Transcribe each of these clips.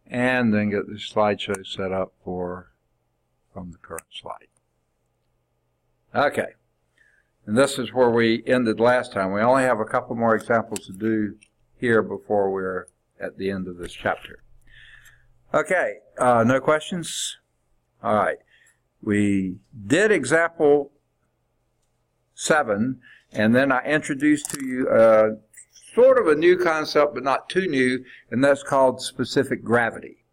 and then get the slideshow set up from the current slide. Okay, and this is where we ended last time. We only have a couple more examples to do here before we're at the end of this chapter. Okay, no questions? All right, we did example 7, and then I introduced to you sort of a new concept, but not too new, and that's called specific gravity.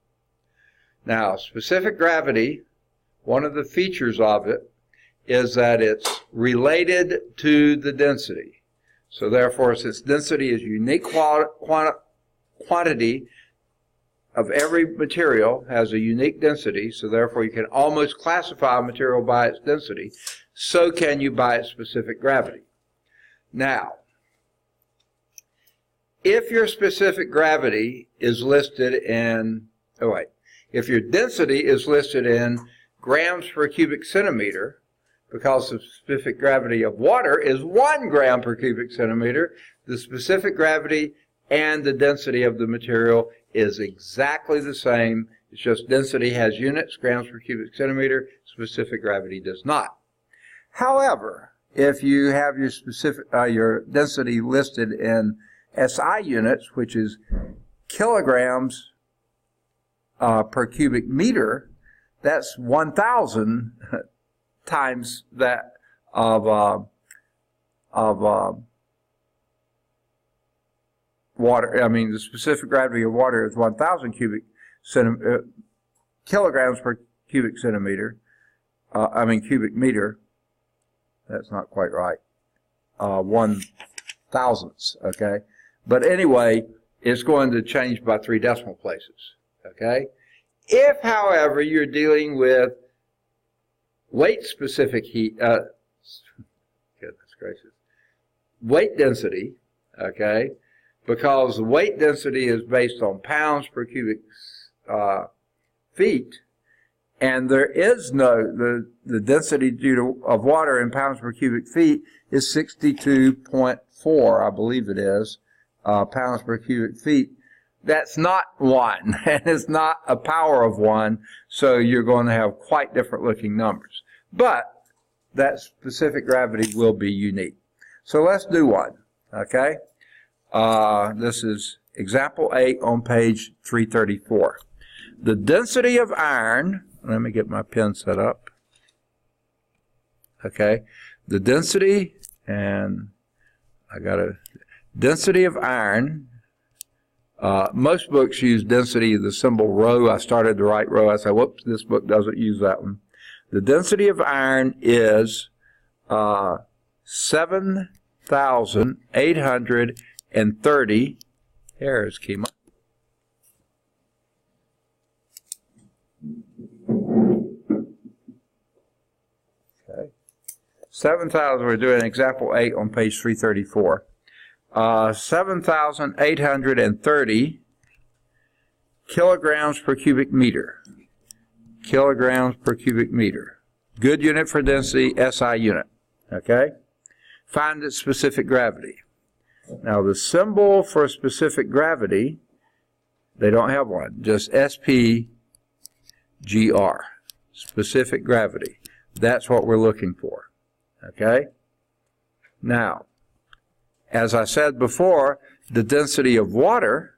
Now, specific gravity, one of the features of it is that it's related to the density. So therefore, since density is unique quantity of every material, has a unique density, so therefore you can almost classify a material by its density, so can you by its specific gravity. Now, if your specific gravity is listed in, if your density is listed in grams per cubic centimeter, because the specific gravity of water is 1 gram per cubic centimeter, the specific gravity and the density of the material is exactly the same. It's just density has units, grams per cubic centimeter, specific gravity does not. However, if you have your specific your density listed in SI units, which is kilograms per cubic meter, that's 1,000 times that of water. I mean, the specific gravity of water is 1,000 kilograms per cubic centimeter. Cubic meter. That's not quite right. 1/1000ths. Okay. But anyway, it's going to change by 3 decimal places. Okay. If, however, you're dealing with weight-specific heat, goodness gracious, weight density, okay, because the weight density is based on pounds per cubic feet, and there is no, the density of water in pounds per cubic feet is 62.4, I believe it is, pounds per cubic feet. That's not 1, and it's not a power of 1, so you're going to have quite different looking numbers. But that specific gravity will be unique. So let's do one, okay? This is example 8 on page 334. The density of iron, let me get my pen set up. Okay, the density, and I got a density of iron. Most books use density, the symbol rho. I started to write rho. I said, whoops, this book doesn't use that one. The density of iron is 7,830. Here's Kima. Okay. 7,000, we're doing example 8 on page 334. 7,830 kilograms per cubic meter. Kilograms per cubic meter. Good unit for density, SI unit. Okay? Find its specific gravity. Now the symbol for specific gravity, they don't have one, just SPGR. Specific gravity. That's what we're looking for. Okay? Now, as I said before, the density of water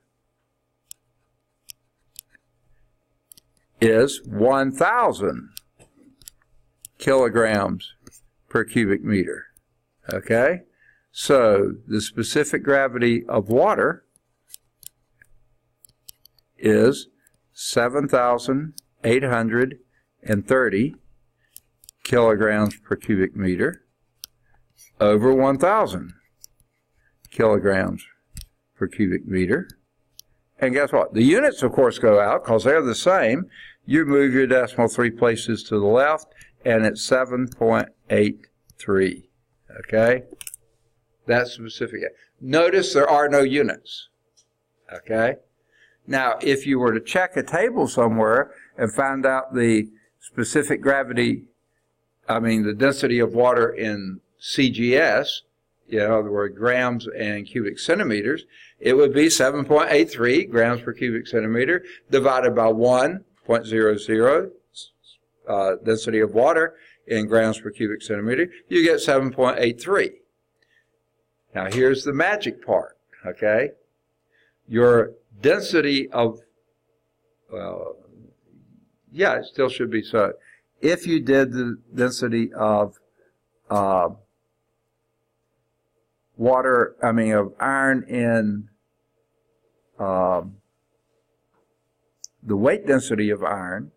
is 1,000 kilograms per cubic meter. Okay? So the specific gravity of water is 7,830 kilograms per cubic meter over 1,000 kilograms per cubic meter. And guess what? The units, of course, go out because they're the same. You move your decimal 3 places to the left, and it's 7.83. Okay? That's specific. Notice there are no units. Okay? Now, if you were to check a table somewhere and find out the specific gravity, the density of water in CGS, in other words, grams and cubic centimeters, it would be 7.83 grams per cubic centimeter divided by 1.00 density of water in grams per cubic centimeter. You get 7.83. Now here's the magic part, okay? Your density of, well, yeah, it still should be so. If you did the density of of iron in the weight density of iron,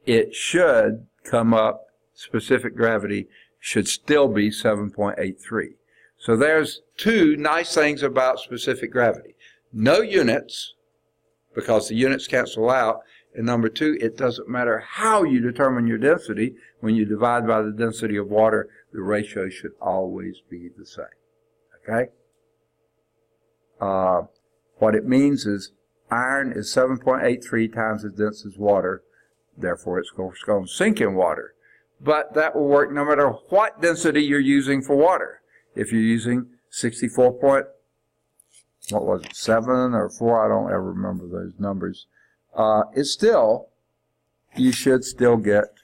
it should come up, specific gravity should still be 7.83. So there's two nice things about specific gravity. No units, because the units cancel out. And number two, it doesn't matter how you determine your density. When you divide by the density of water, the ratio should always be the same. Okay? What it means is iron is 7.83 times as dense as water. Therefore, it's going to sink in water. But that will work no matter what density you're using for water. If you're using 64 point, what was it, 7 or 4? I don't ever remember those numbers. It's still, you should still get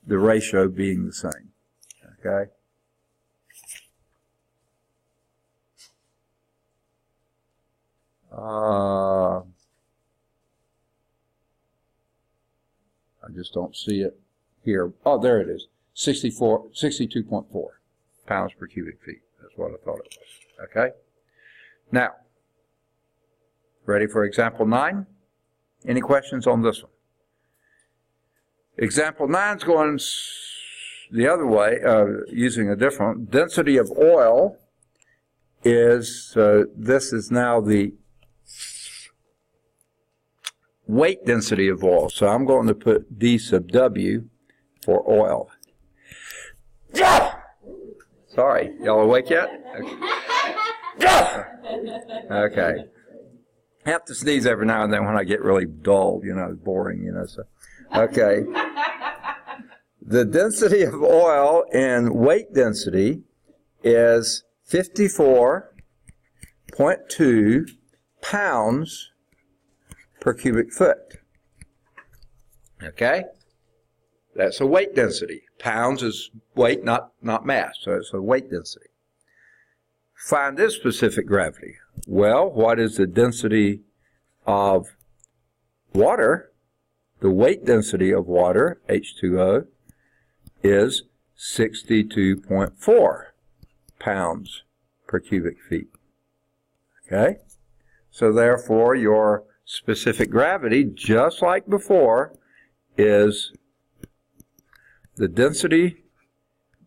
the ratio being the same. Okay? I just don't see it here. Oh, there it is. 62.4 pounds per cubic feet. That's what I thought it was. Okay? Now, ready for example 9? Any questions on this one? Example 9 is going the other way, using a different. Density of oil is, this is now the weight density of oil. So I'm going to put D sub W for oil. Sorry, y'all awake yet? Okay. I have to sneeze every now and then when I get really dull, boring, so. Okay. The density of oil in weight density is 54.2 pounds per cubic foot. Okay? That's a weight density. Pounds is weight, not mass, so it's a weight density. Find its specific gravity. Well, what is the density of water? The weight density of water, H2O, is 62.4 pounds per cubic feet. Okay? So therefore, your specific gravity, just like before, is the density,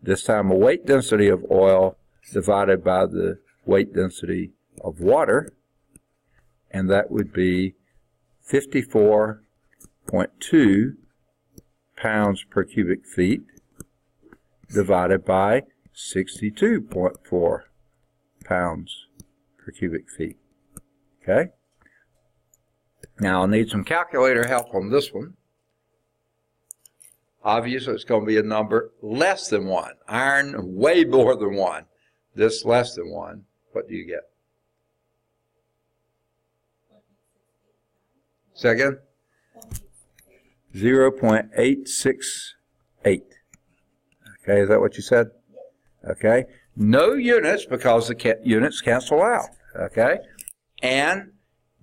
this time a weight density of oil, divided by the weight density of water, and that would be 54.2 pounds per cubic feet divided by 62.4 pounds per cubic feet. Okay? Now I'll need some calculator help on this one. Obviously it's going to be a number less than 1. Iron way more than 1. This less than 1. What do you get? Second? 0.868. Okay, is that what you said? Okay. No units because the units cancel out. Okay. And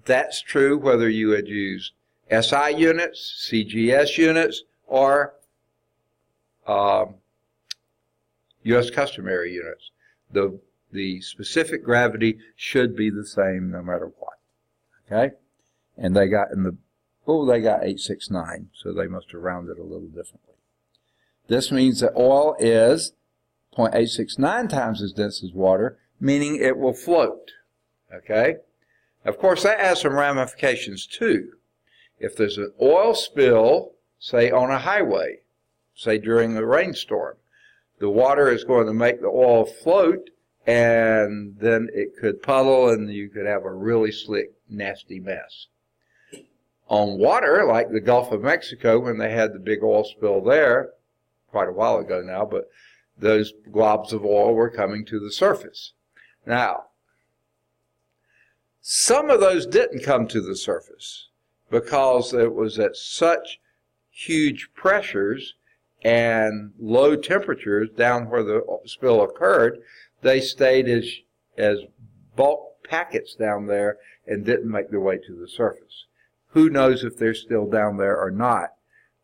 that's true whether you had used SI units, CGS units, or U.S. customary units. The specific gravity should be the same no matter what. Okay? And they got they got 869, so they must have rounded a little differently. This means that oil is 0.869 times as dense as water, meaning it will float. Okay? Of course, that has some ramifications too. If there's an oil spill, say on a highway, say during a rainstorm, the water is going to make the oil float, and then it could puddle and you could have a really slick, nasty mess. On water, like the Gulf of Mexico, when they had the big oil spill there, quite a while ago now, but those globs of oil were coming to the surface. Now, some of those didn't come to the surface because it was at such huge pressures and low temperatures down where the spill occurred. They stayed as bulk packets down there and didn't make their way to the surface. Who knows if they're still down there or not?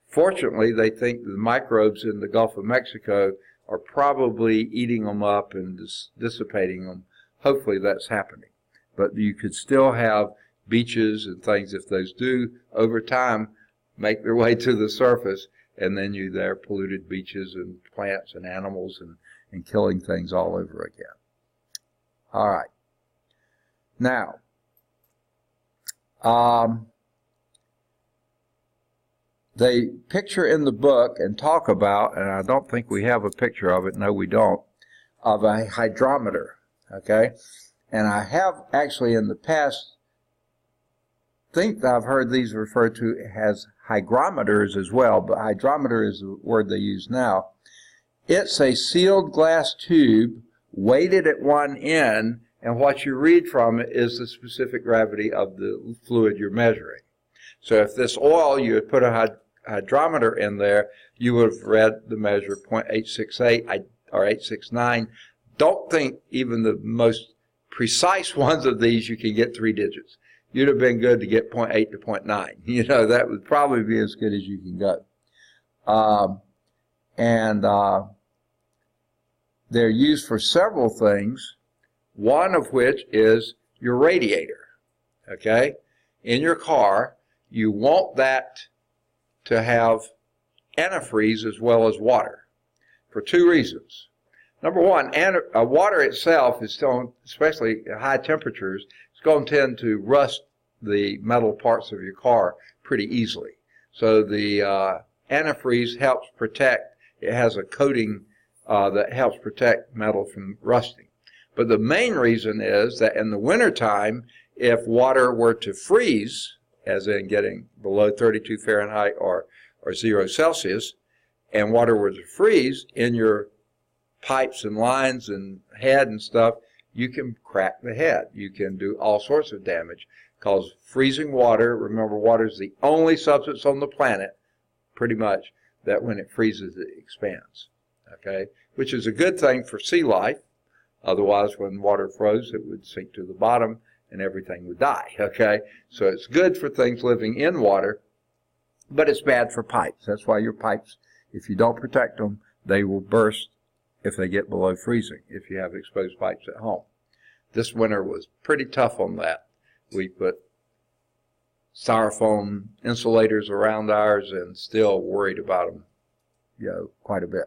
Fortunately, they think the microbes in the Gulf of Mexico are probably eating them up and dissipating them. Hopefully that's happening. But you could still have beaches and things if those do, over time, make their way to the surface, and then there are polluted beaches and plants and animals and killing things all over again. All right. Now, they picture in the book and talk about, and I don't think we have a picture of it, no we don't, of a hydrometer, okay? And I have actually in the past think that I've heard these referred to as hygrometers as well, but hydrometer is the word they use now. It's a sealed glass tube weighted at one end, and what you read from it is the specific gravity of the fluid you're measuring. So if this oil, you had put a hydrometer in there, you would have read the measure 0.868 or 869. Don't think even the most precise ones of these you can get 3 digits. You'd have been good to get 0.8 to 0.9. You know, that would probably be as good as you can go. They're used for several things, one of which is your radiator, okay? In your car, you want that to have antifreeze as well as water for 2 reasons. Number one, water itself is still, especially at high temperatures, it's going to tend to rust the metal parts of your car pretty easily. So the antifreeze helps protect. It has a coating that helps protect metal from rusting. But the main reason is that in the wintertime, if water were to freeze, as in getting below 32 Fahrenheit or 0 Celsius, and water were to freeze in your pipes and lines and head and stuff, you can crack the head. You can do all sorts of damage because freezing water, remember water is the only substance on the planet, pretty much, that when it freezes it expands, okay? Which is a good thing for sea life. Otherwise, when water froze, it would sink to the bottom and everything would die, okay? So it's good for things living in water, but it's bad for pipes. That's why your pipes, if you don't protect them, they will burst if they get below freezing, if you have exposed pipes at home. This winter was pretty tough on that. We put styrofoam insulators around ours and still worried about them, you know, quite a bit.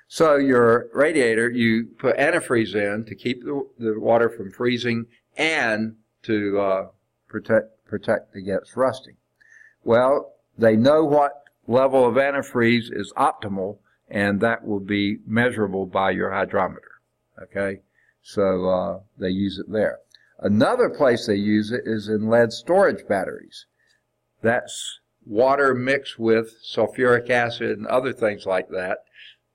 So your radiator, you put antifreeze in to keep the water from freezing and to protect against rusting. Well, they know what level of antifreeze is optimal, and that will be measurable by your hydrometer, okay? So they use it there. Another place they use it is in lead storage batteries. That's water mixed with sulfuric acid and other things like that.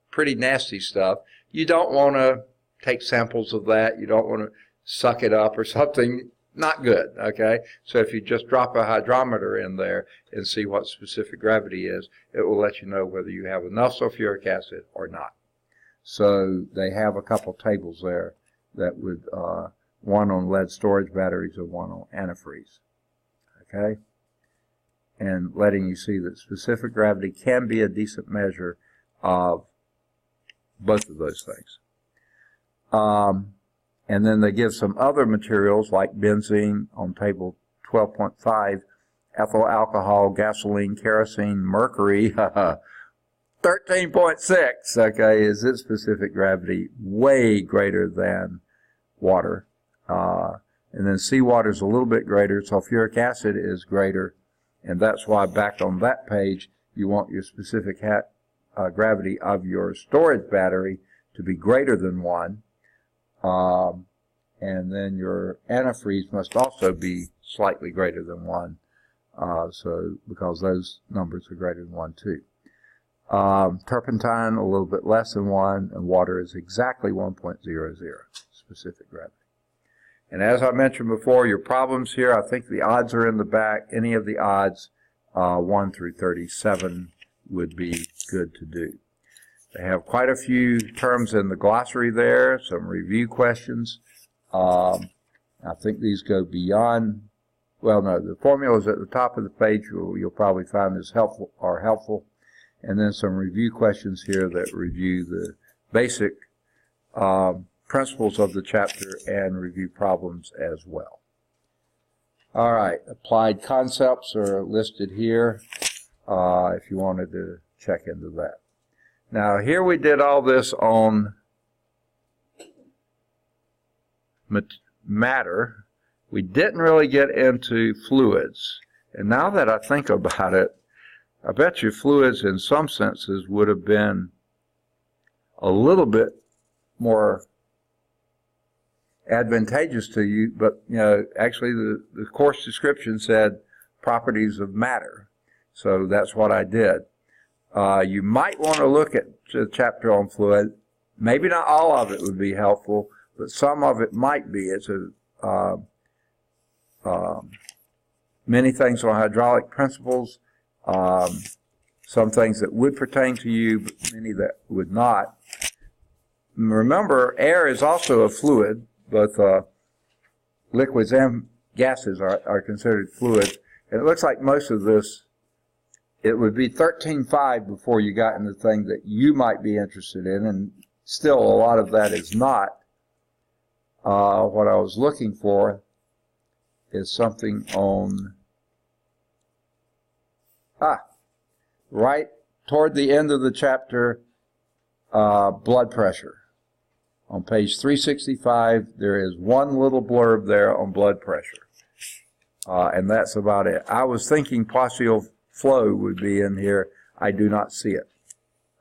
Pretty nasty stuff. You don't want to take samples of that. You don't want to suck it up or something. Not good, okay? So if you just drop a hydrometer in there and see what specific gravity is, it will let you know whether you have enough sulfuric acid or not. So they have a couple tables there that would, one on lead storage batteries and one on antifreeze, okay? And letting you see that specific gravity can be a decent measure of both of those things. And then they give some other materials like benzene on table 12.5, ethyl alcohol, gasoline, kerosene, mercury, 13.6, okay, is its specific gravity way greater than water. And then seawater is a little bit greater, sulfuric acid is greater, and that's why back on that page you want your specific gravity of your storage battery to be greater than 1. And then your antifreeze must also be slightly greater than 1, so because those numbers are greater than 1 too. Turpentine a little bit less than 1, and water is exactly 1.00 specific gravity. And as I mentioned before, your problems here, I think the odds are in the back. Any of the odds, 1 through 37, would be good to do. They have quite a few terms in the glossary there, some review questions. I think these go beyond, well, no, the formulas at the top of the page you'll probably find are helpful. And then some review questions here that review the basic principles of the chapter and review problems as well. All right, applied concepts are listed here if you wanted to check into that. Now, here we did all this on matter. We didn't really get into fluids. And now that I think about it, I bet you fluids in some senses would have been a little bit more advantageous to you, but actually the course description said properties of matter. So that's what I did. You might want to look at the chapter on fluid. Maybe not all of it would be helpful, but some of it might be. It's many things on hydraulic principles, some things that would pertain to you, but many that would not. Remember, air is also a fluid. Both liquids and gases are considered fluids. And it looks like most of this, it would be 13.5 before you got into the thing that you might be interested in, and still a lot of that is not. What I was looking for is something on, right toward the end of the chapter, blood pressure. On page 365, there is one little blurb there on blood pressure. And that's about it. I was thinking postural flow would be in here. I do not see it.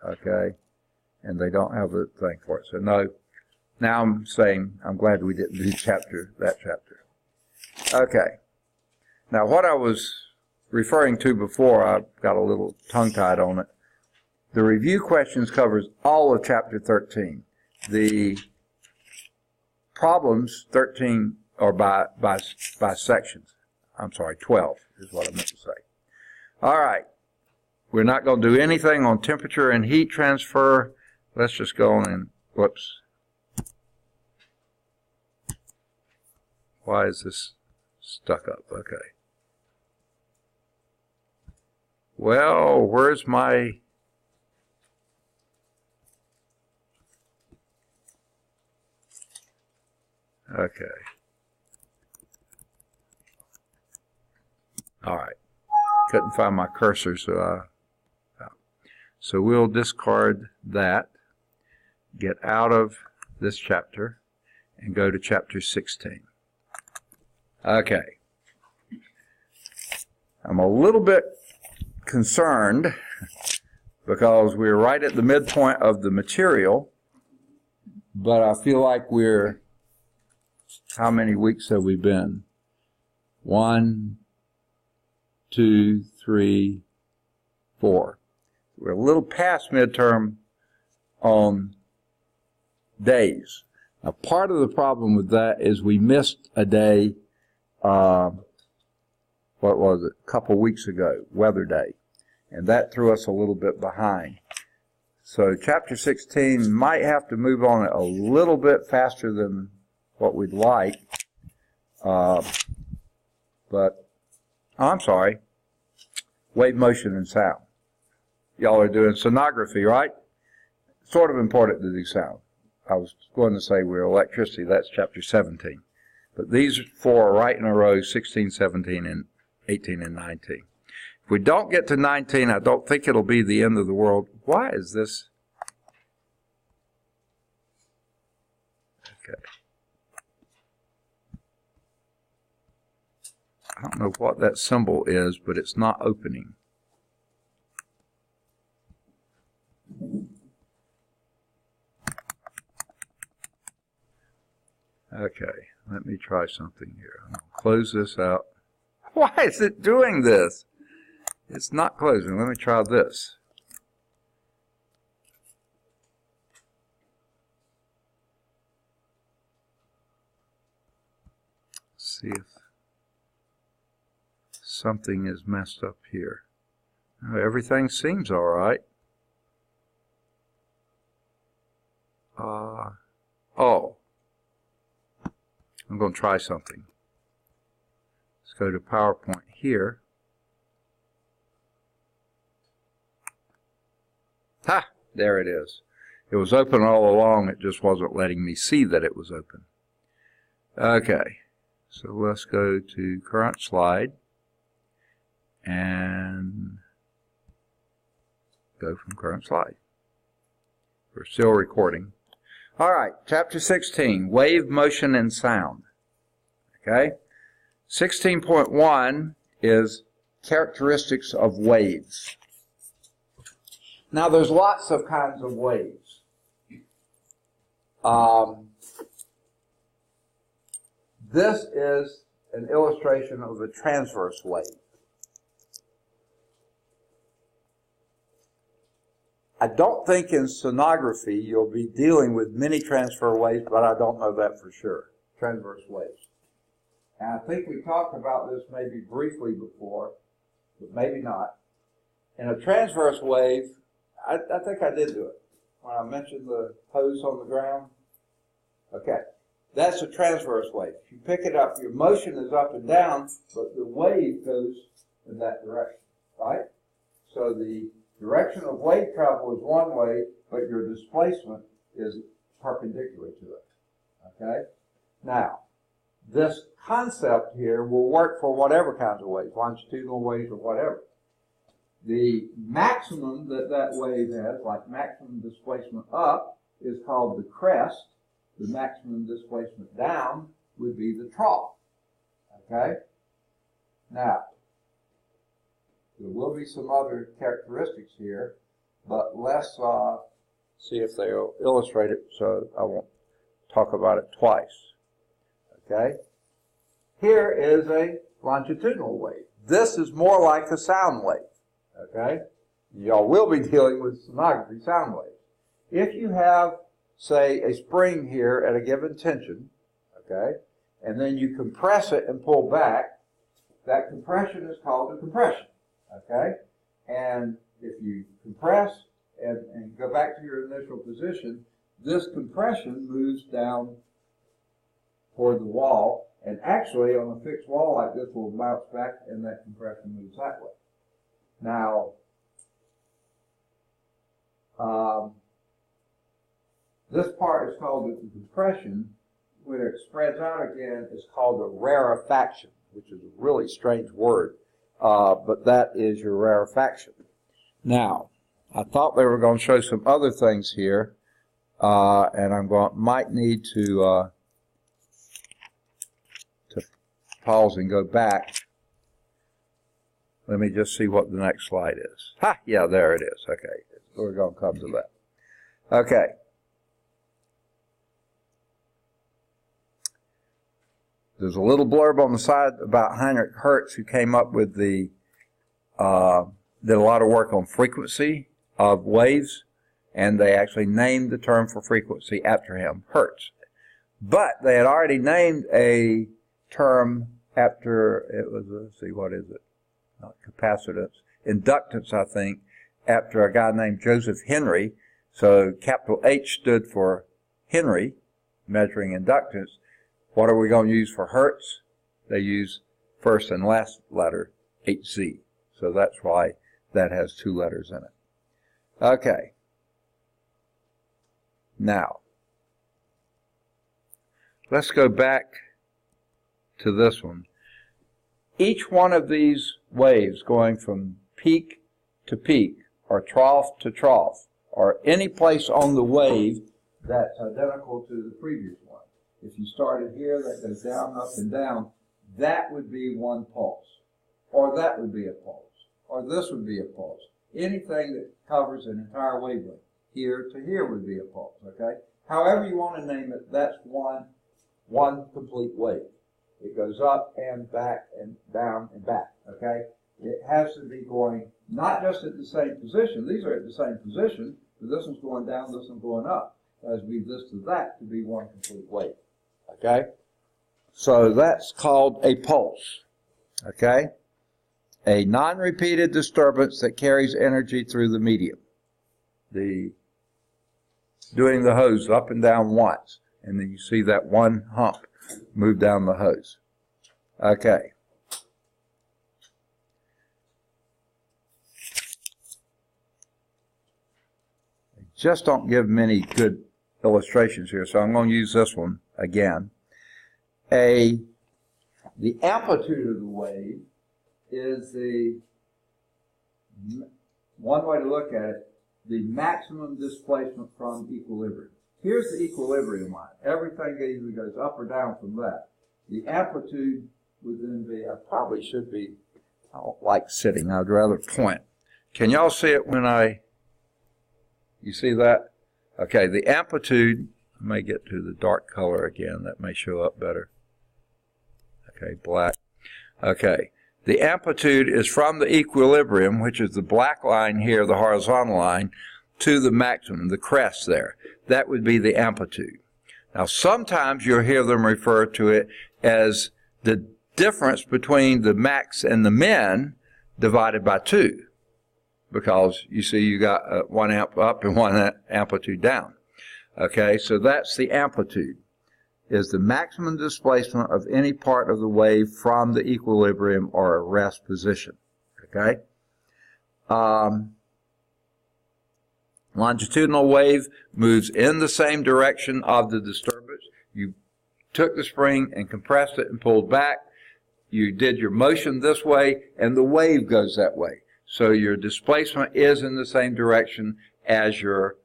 Okay? And they don't have the thing for it. So no. Now I'm saying I'm glad we didn't do that chapter. Okay. Now what I was referring to before, I got a little tongue-tied on it. The review questions covers all of chapter 13. The problems, 13, are by sections. I'm sorry, 12 is what I meant to say. All right. We're not going to do anything on temperature and heat transfer. Let's just go on and, whoops. Why is this stuck up? Okay. Well, where's my... Okay. All right. Couldn't find my cursor, so we'll discard that, get out of this chapter, and go to chapter 16. Okay. I'm a little bit concerned because we're right at the midpoint of the material, but I feel like we're, how many weeks have we been? 1, 2, 3, 4. We're a little past midterm on days. Now, part of the problem with that is we missed a day, what was it, a couple weeks ago, Weather Day. And that threw us a little bit behind. So chapter 16 might have to move on a little bit faster than what we'd like. I'm sorry, wave motion and sound. Y'all are doing sonography, right? Sort of important to do sound. I was going to say we're electricity, that's chapter 17. But these four are right in a row, 16, 17, and 18, and 19. If we don't get to 19, I don't think it'll be the end of the world. Why is this? Okay. I don't know what that symbol is, but it's not opening. Okay, let me try something here. I'll close this out. Why is it doing this? It's not closing. Let me try this. see if something is messed up here. Everything seems all right. Oh, I'm going to try something. Let's go to PowerPoint here. Ha! There it is. It was open all along, it just wasn't letting me see that it was open. Okay, so let's go to current slide and go from current slide. We're still recording. All right, chapter 16, wave, motion, and sound. Okay, 16.1 is characteristics of waves. Now, there's lots of kinds of waves. This is an illustration of a transverse wave. I don't think in sonography you'll be dealing with many transfer waves, but I don't know that for sure. Transverse waves. And I think we talked about this maybe briefly before, but maybe not. In a transverse wave, I think I did do it when I mentioned the hose on the ground. Okay, that's a transverse wave. If you pick it up, your motion is up and down, but the wave goes in that direction, right? So the direction of wave travel is one way, but your displacement is perpendicular to it, okay? Now, this concept here will work for whatever kinds of waves, longitudinal waves or whatever. The maximum that that wave has, like maximum displacement up, is called the crest. The maximum displacement down would be the trough. Okay? Now, there will be some other characteristics here, but let's see if they'll illustrate it so I won't talk about it twice. Okay? Here is a longitudinal wave. This is more like a sound wave. Okay? Y'all will be dealing with sonography sound waves. If you have, say, a spring here at a given tension, okay, and then you compress it and pull back, that compression is called a compression, okay? And if you compress and go back to your initial position, this compression moves down toward the wall, and actually on a fixed wall like this will bounce back and that compression moves that way. Now, this part is called the compression. When it spreads out again, it's called a rarefaction, which is a really strange word, but that is your rarefaction. Now, I thought they were going to show some other things here, and might need to pause and go back. Let me just see what the next slide is. Ha! Yeah, there it is. Okay, we're going to come to that. Okay. There's a little blurb on the side about Heinrich Hertz, who came up with did a lot of work on frequency of waves, and they actually named the term for frequency after him, Hertz. But they had already named a term after, it was, let's see, what is it? Not capacitance, inductance, I think, after a guy named Joseph Henry. So capital H stood for Henry, measuring inductance. What are we going to use for Hertz? They use first and last letter, HZ. So that's why that has two letters in it. Okay. Now, let's go back to this one. Each one of these waves going from peak to peak, or trough to trough, or any place on the wave that's identical to the previous one. If you started here, that goes down, up, and down, that would be one pulse. Or that would be a pulse. Or this would be a pulse. Anything that covers an entire wavelength, here to here would be a pulse, okay? However you want to name it, that's one complete wave. It goes up and back and down and back, okay? It has to be going not just at the same position. These are at the same position, but this one's going down, this one's going up. It has to be this to that to be one complete wave, okay? So that's called a pulse, okay? A non-repeated disturbance that carries energy through the medium. Doing the hose up and down once, and then you see that one hump move down the hose. Okay. They just don't give many good illustrations here, so I'm going to use this one again. The amplitude of the wave is one way to look at it, the maximum displacement from equilibrium. Here's the equilibrium line. Everything either goes up or down from that. The amplitude would then be, I probably should be, I don't like sitting, I'd rather point. Can y'all see it when you see that? Okay, the amplitude, I may get to the dark color again, that may show up better. Okay, black. Okay, the amplitude is from the equilibrium, which is the black line here, the horizontal line, to the maximum, the crest there. That would be the amplitude. Now, sometimes you'll hear them refer to it as the difference between the max and the min divided by 2. Because, you see, you got 1 amp up and 1 amplitude down. Okay, so that's the amplitude, is the maximum displacement of any part of the wave from the equilibrium or a rest position. Okay? Longitudinal wave moves in the same direction of the disturbance. You took the spring and compressed it and pulled back. You did your motion this way, and the wave goes that way. So your displacement is in the same direction as your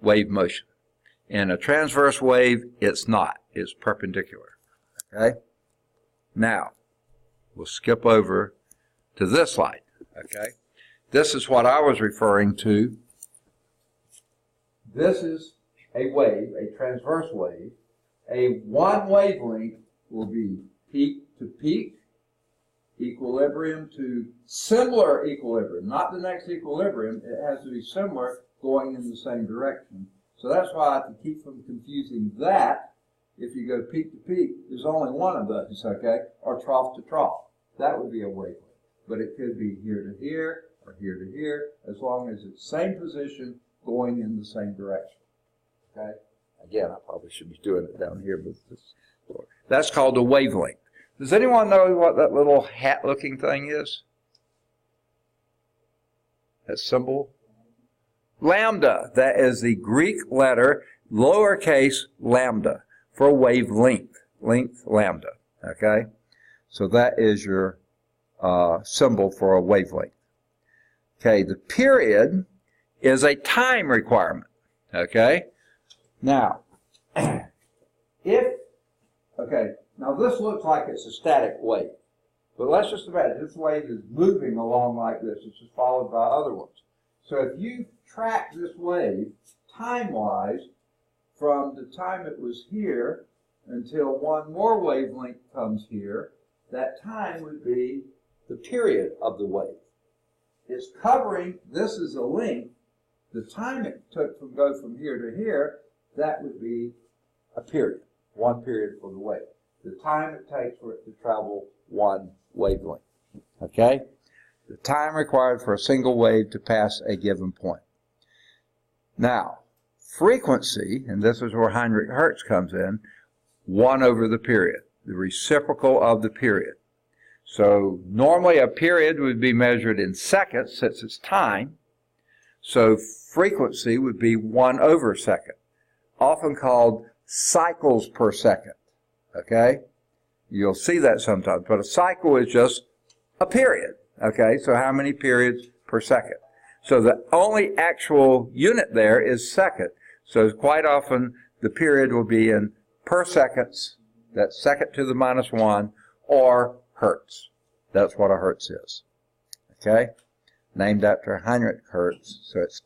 wave motion. In a transverse wave, it's not. It's perpendicular. Okay? Now, we'll skip over to this slide. Okay? This is what I was referring to. This is a wave, a transverse wave. One wavelength will be peak to peak, equilibrium to similar equilibrium, not the next equilibrium. It has to be similar, going in the same direction. So that's why, to keep from confusing that, if you go peak to peak, there's only one of those, okay, or trough to trough. That would be a wavelength. But it could be here to here or here to here, as long as it's same position, going in the same direction. Okay? Again, I probably should be doing it down here, but that's called a wavelength. Does anyone know what that little hat-looking thing is? That symbol? Lambda. That is the Greek letter, lowercase lambda, for wavelength. Length, lambda. Okay? So that is your symbol for a wavelength. Okay, the period is a time requirement. Okay? Now, now this looks like it's a static wave. But let's just imagine this wave is moving along like this. It's just followed by other ones. So if you track this wave time-wise from the time it was here until one more wavelength comes here, that time would be the period of the wave. It's covering, this is a length, the time it took to go from here to here, that would be a period, one period for the wave. The time it takes for it to travel one wavelength. Okay? The time required for a single wave to pass a given point. Now, frequency, and this is where Heinrich Hertz comes in, 1 over the period, the reciprocal of the period. So normally a period would be measured in seconds since it's time. So frequency would be 1 over second, often called cycles per second. Okay? You'll see that sometimes, but a cycle is just a period. Okay? So how many periods per second? So the only actual unit there is second. So quite often the period will be in per seconds, that's second to the minus 1, or hertz. That's what a hertz is. Okay? Named after Heinrich Hertz. So it's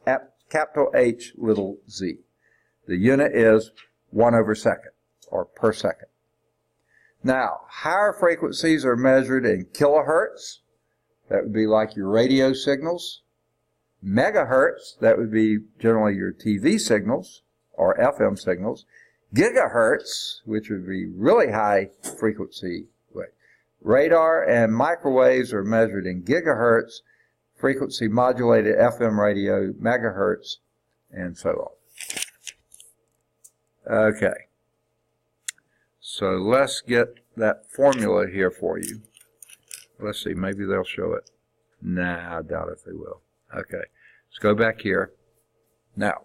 capital H, little z. The unit is 1 over second, or per second. Now, higher frequencies are measured in kilohertz. That would be like your radio signals. Megahertz, that would be generally your TV signals, or FM signals. gigahertz, which would be really high frequency wave. Radar and microwaves are measured in gigahertz, frequency modulated FM radio, megahertz, and so on. Okay. So let's get that formula here for you. Let's see, maybe they'll show it. Nah, I doubt if they will. Okay, let's go back here. Now,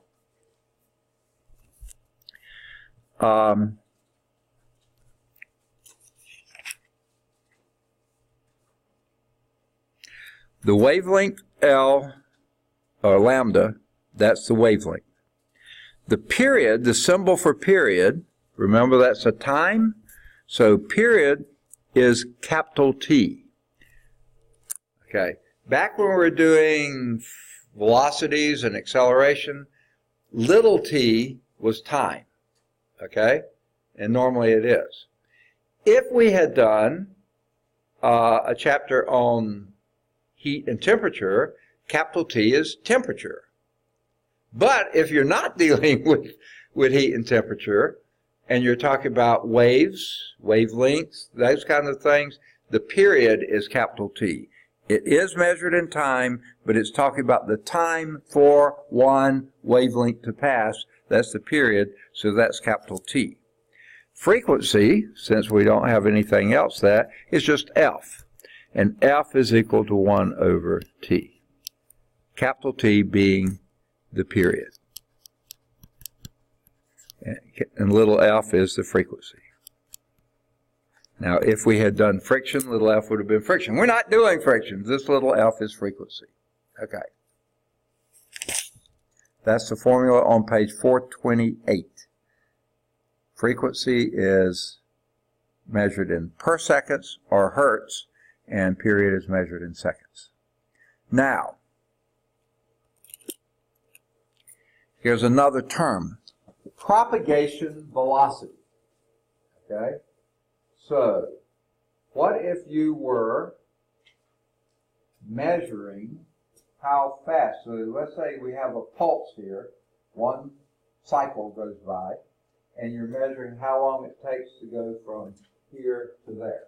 the wavelength L, or lambda, that's the wavelength. The period, the symbol for period, remember that's a time? So period is capital T. Okay, back when we were doing velocities and acceleration, little t was time. Okay, and normally it is. If we had done a chapter on heat and temperature, capital T is temperature. But if you're not dealing with heat and temperature, and you're talking about waves, wavelengths, those kind of things, the period is capital T. It is measured in time, but it's talking about the time for one wavelength to pass. That's the period, so that's capital T. Frequency, since we don't have anything else, that is just F. And F is equal to 1 over T. Capital T being the period. And little f is the frequency. Now, if we had done friction, little f would have been friction. We're not doing friction. This little f is frequency. Okay. That's the formula on page 428. Frequency is measured in per seconds or hertz, and period is measured in seconds. Now, here's another term. Propagation velocity. Okay? So, what if you were measuring how fast? So let's say we have a pulse here. One cycle goes by, and you're measuring how long it takes to go from here to there.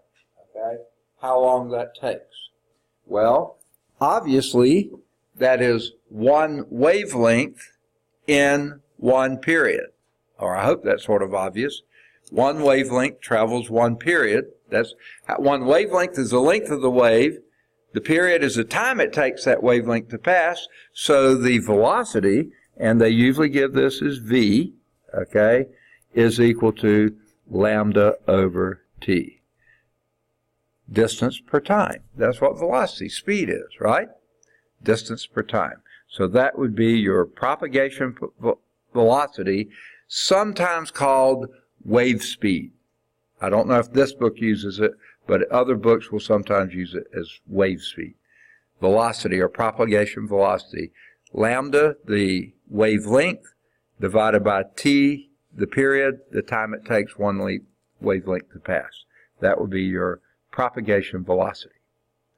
Okay? How long that takes. Well, obviously, that is one wavelength in one period. Or I hope that's sort of obvious. One wavelength travels one period. That's one wavelength is the length of the wave. The period is the time it takes that wavelength to pass. So the velocity, and they usually give this as v, okay, is equal to lambda over t. Distance per time. That's what velocity, speed is, right? Distance per time. So that would be your propagation velocity, sometimes called wave speed. I don't know if this book uses it, but other books will sometimes use it as wave speed. Velocity or propagation velocity. Lambda, the wavelength, divided by t, the period, the time it takes one wavelength to pass. That would be your propagation velocity.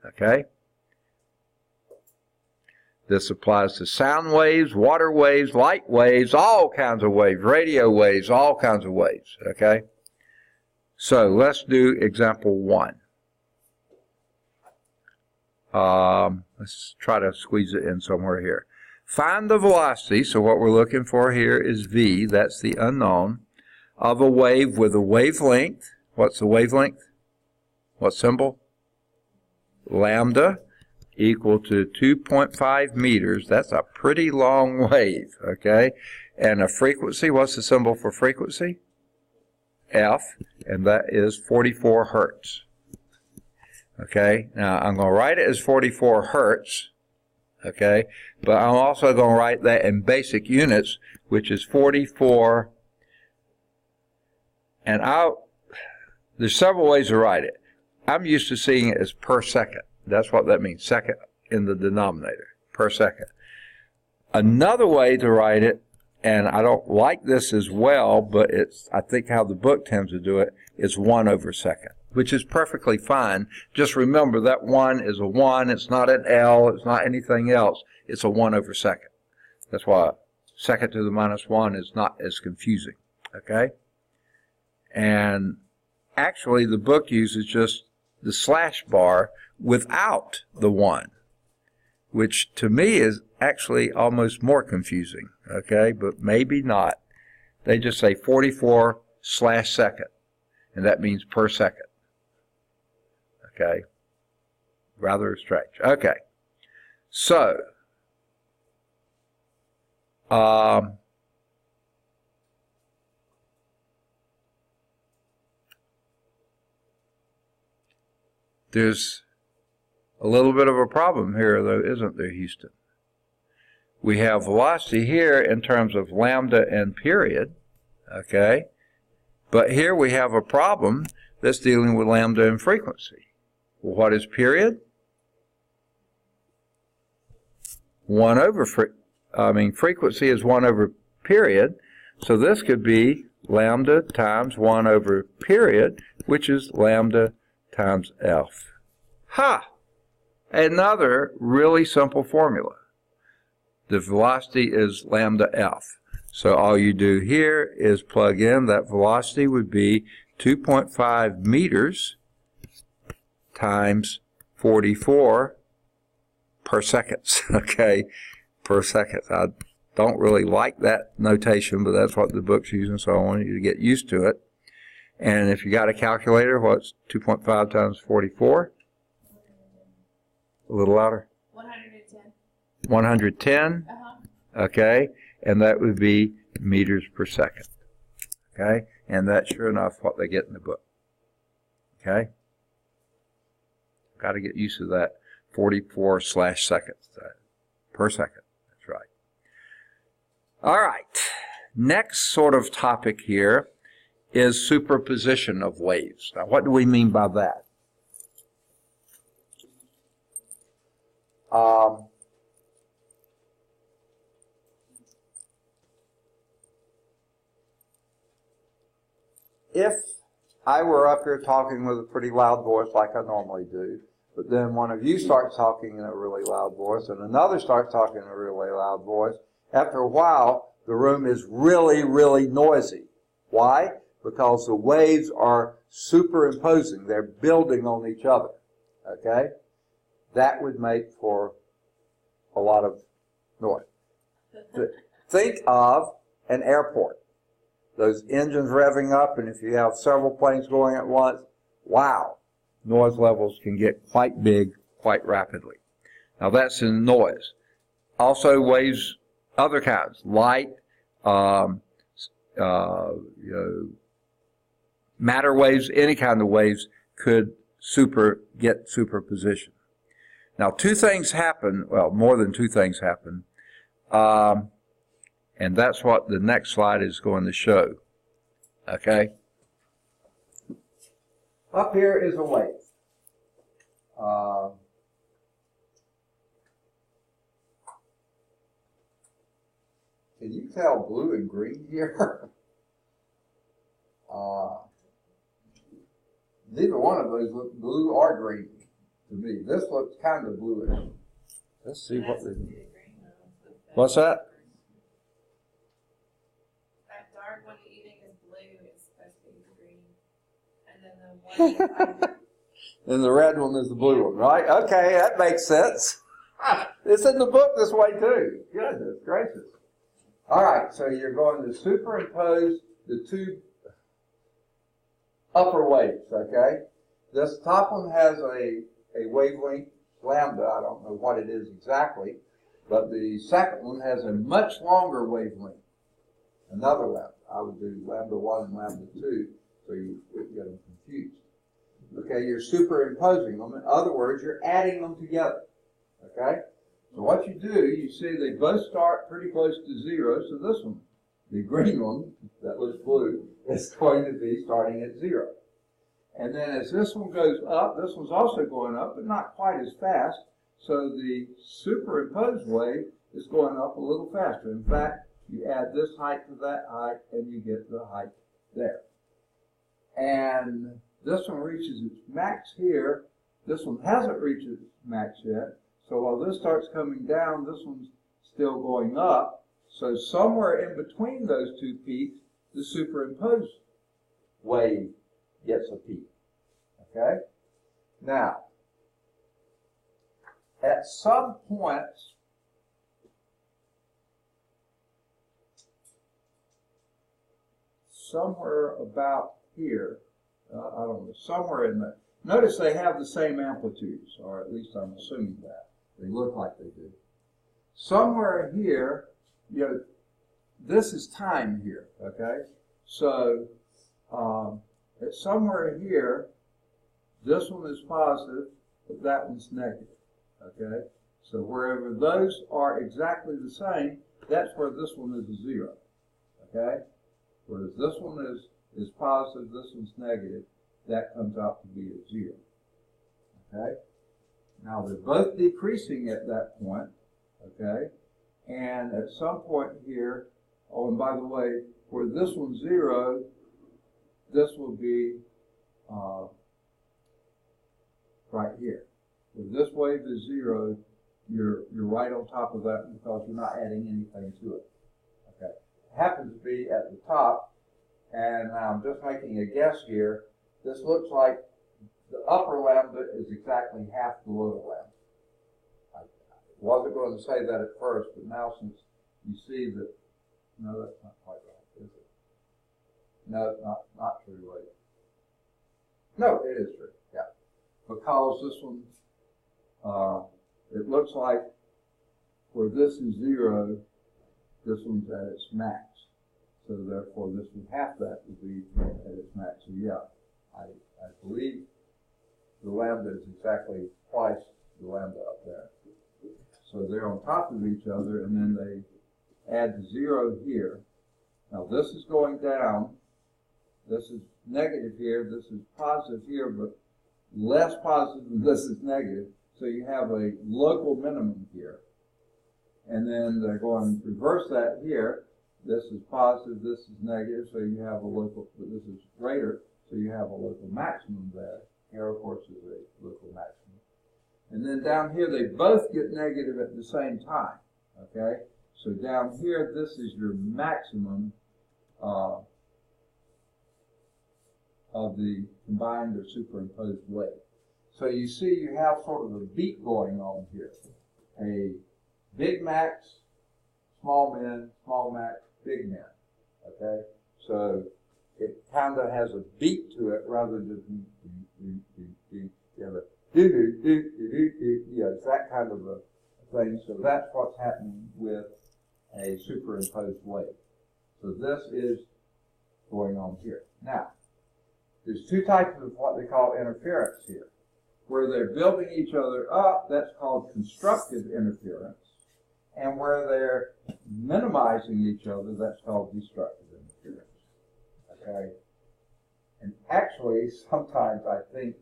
Okay? This applies to sound waves, water waves, light waves, all kinds of waves, radio waves, all kinds of waves, okay? So let's do example 1. Let's try to squeeze it in somewhere here. Find the velocity, so what we're looking for here is v, that's the unknown, of a wave with a wavelength. What's the wavelength? What symbol? Lambda. Equal to 2.5 meters. That's a pretty long wave, okay? And a frequency, what's the symbol for frequency? F, and that is 44 hertz. Okay, now I'm going to write it as 44 hertz, okay? But I'm also going to write that in basic units, which is 44, and there's several ways to write it. I'm used to seeing it as per second. That's what that means, second in the denominator, per second. Another way to write it, and I don't like this as well, but it's, I think how the book tends to do it, is 1 over second, which is perfectly fine. Just remember that 1 is a 1, it's not an L, it's not anything else, it's a 1 over second. That's why second to the minus 1 is not as confusing, okay? And actually, the book uses just the slash bar without the 1, which to me is actually almost more confusing, okay, but maybe not. They just say 44/second, and that means per second, okay, rather strange. Okay, so there's a little bit of a problem here, though, isn't there, Houston? We have velocity here in terms of lambda and period, okay? But here we have a problem that's dealing with lambda and frequency. Well, what is period? 1 over, frequency is 1 over period, so this could be lambda times 1 over period, which is lambda times F. Ha! Another really simple formula. The velocity is lambda F. So all you do here is plug in that velocity would be 2.5 meters times 44 per second, okay, per second. I don't really like that notation, but that's what the book's using, so I want you to get used to it. And if you got a calculator, what's 2.5 times 44? A little louder. 110. 110. Okay, and that would be meters per second. Okay, and that's sure enough what they get in the book. Okay, got to get used to that 44/seconds per second. That's right. All right, next sort of topic here is superposition of waves. Now, what do we mean by that? If I were up here talking with a pretty loud voice like I normally do, but then one of you starts talking in a really loud voice and another starts talking in a really loud voice, after a while the room is really, really noisy. Why? Because the waves are superimposing. They're building on each other. Okay? That would make for a lot of noise. Think of an airport. Those engines revving up, and if you have several planes going at once, wow, noise levels can get quite big quite rapidly. Now that's in noise. Also waves, other kinds, light, matter waves, any kind of waves could get superposition. Now two things happen, well, more than two things happen, and that's what the next slide is going to show. Okay? Up here is a wave. Can you tell blue and green here? Neither one of those look blue or green to me. This looks kind of bluish. Let's see what they do. What's that? That dark one you think is blue is supposed to be green. And then the one And the red one is the blue one, right? Okay, that makes sense. It's in the book this way too. Goodness gracious. All right, so you're going to superimpose the two upper waves, okay? This top one has a wavelength, lambda, I don't know what it is exactly, but the second one has a much longer wavelength, another lambda. I would do lambda 1 and lambda 2, so you wouldn't get them confused. Okay, you're superimposing them. In other words, you're adding them together, okay? So what you do, you see they both start pretty close to 0, so this one, the green one, that looks blue, is going to be starting at 0. And then as this one goes up, this one's also going up, but not quite as fast, so the superimposed wave is going up a little faster. In fact, you add this height to that height, and you get the height there. And this one reaches its max here. This one hasn't reached its max yet. So while this starts coming down, this one's still going up. So somewhere in between those two peaks, the superimposed wave gets a peak. Okay? Now, at some points, somewhere about here, I don't know, somewhere in there. Notice they have the same amplitudes, or at least I'm assuming that. They look like they do. Somewhere here, you know, this is time here, okay? So, somewhere here, this one is positive, but that one's negative, okay? So wherever those are exactly the same, that's where this one is a 0, okay? Whereas this one is positive, this one's negative, that comes out to be a 0, okay? Now they're both decreasing at that point, okay? And at some point here, oh, and by the way, where this one's 0, this will be right here. If this wave is 0, you're right on top of that because you're not adding anything to it. Okay. It happens to be at the top, and I'm just making a guess here. This looks like the upper lambda is exactly half the lower lambda. I wasn't going to say that at first, but now since you see that, no, that's not quite right, is it? No, not true, wait. No, it is true, yeah. Because this one, it looks like where this is 0, this one's at its max. So therefore this would half that would be at its max. So yeah, I believe the lambda is exactly twice the lambda up there. So they're on top of each other, and then they add 0 here. Now this is going down. This is negative here. This is positive here, but less positive than this is negative. So you have a local minimum here. And then they're going to reverse that here. This is positive, this is negative, so you have a local, but this is greater, so you have a local maximum there. Here, of course, is a local maximum. And then down here, they both get negative at the same time, okay? So down here, this is your maximum of the combined or superimposed wave. So you see you have sort of a beat going on here. A big max, small min, small max, big min, okay? So it kind of has a beat to it rather than it's that kind of a thing. So that's what's happening with a superimposed wave. So this is going on here. Now, there's two types of what they call interference here. Where they're building each other up, that's called constructive interference. And where they're minimizing each other, that's called destructive interference. Okay? And actually, sometimes I think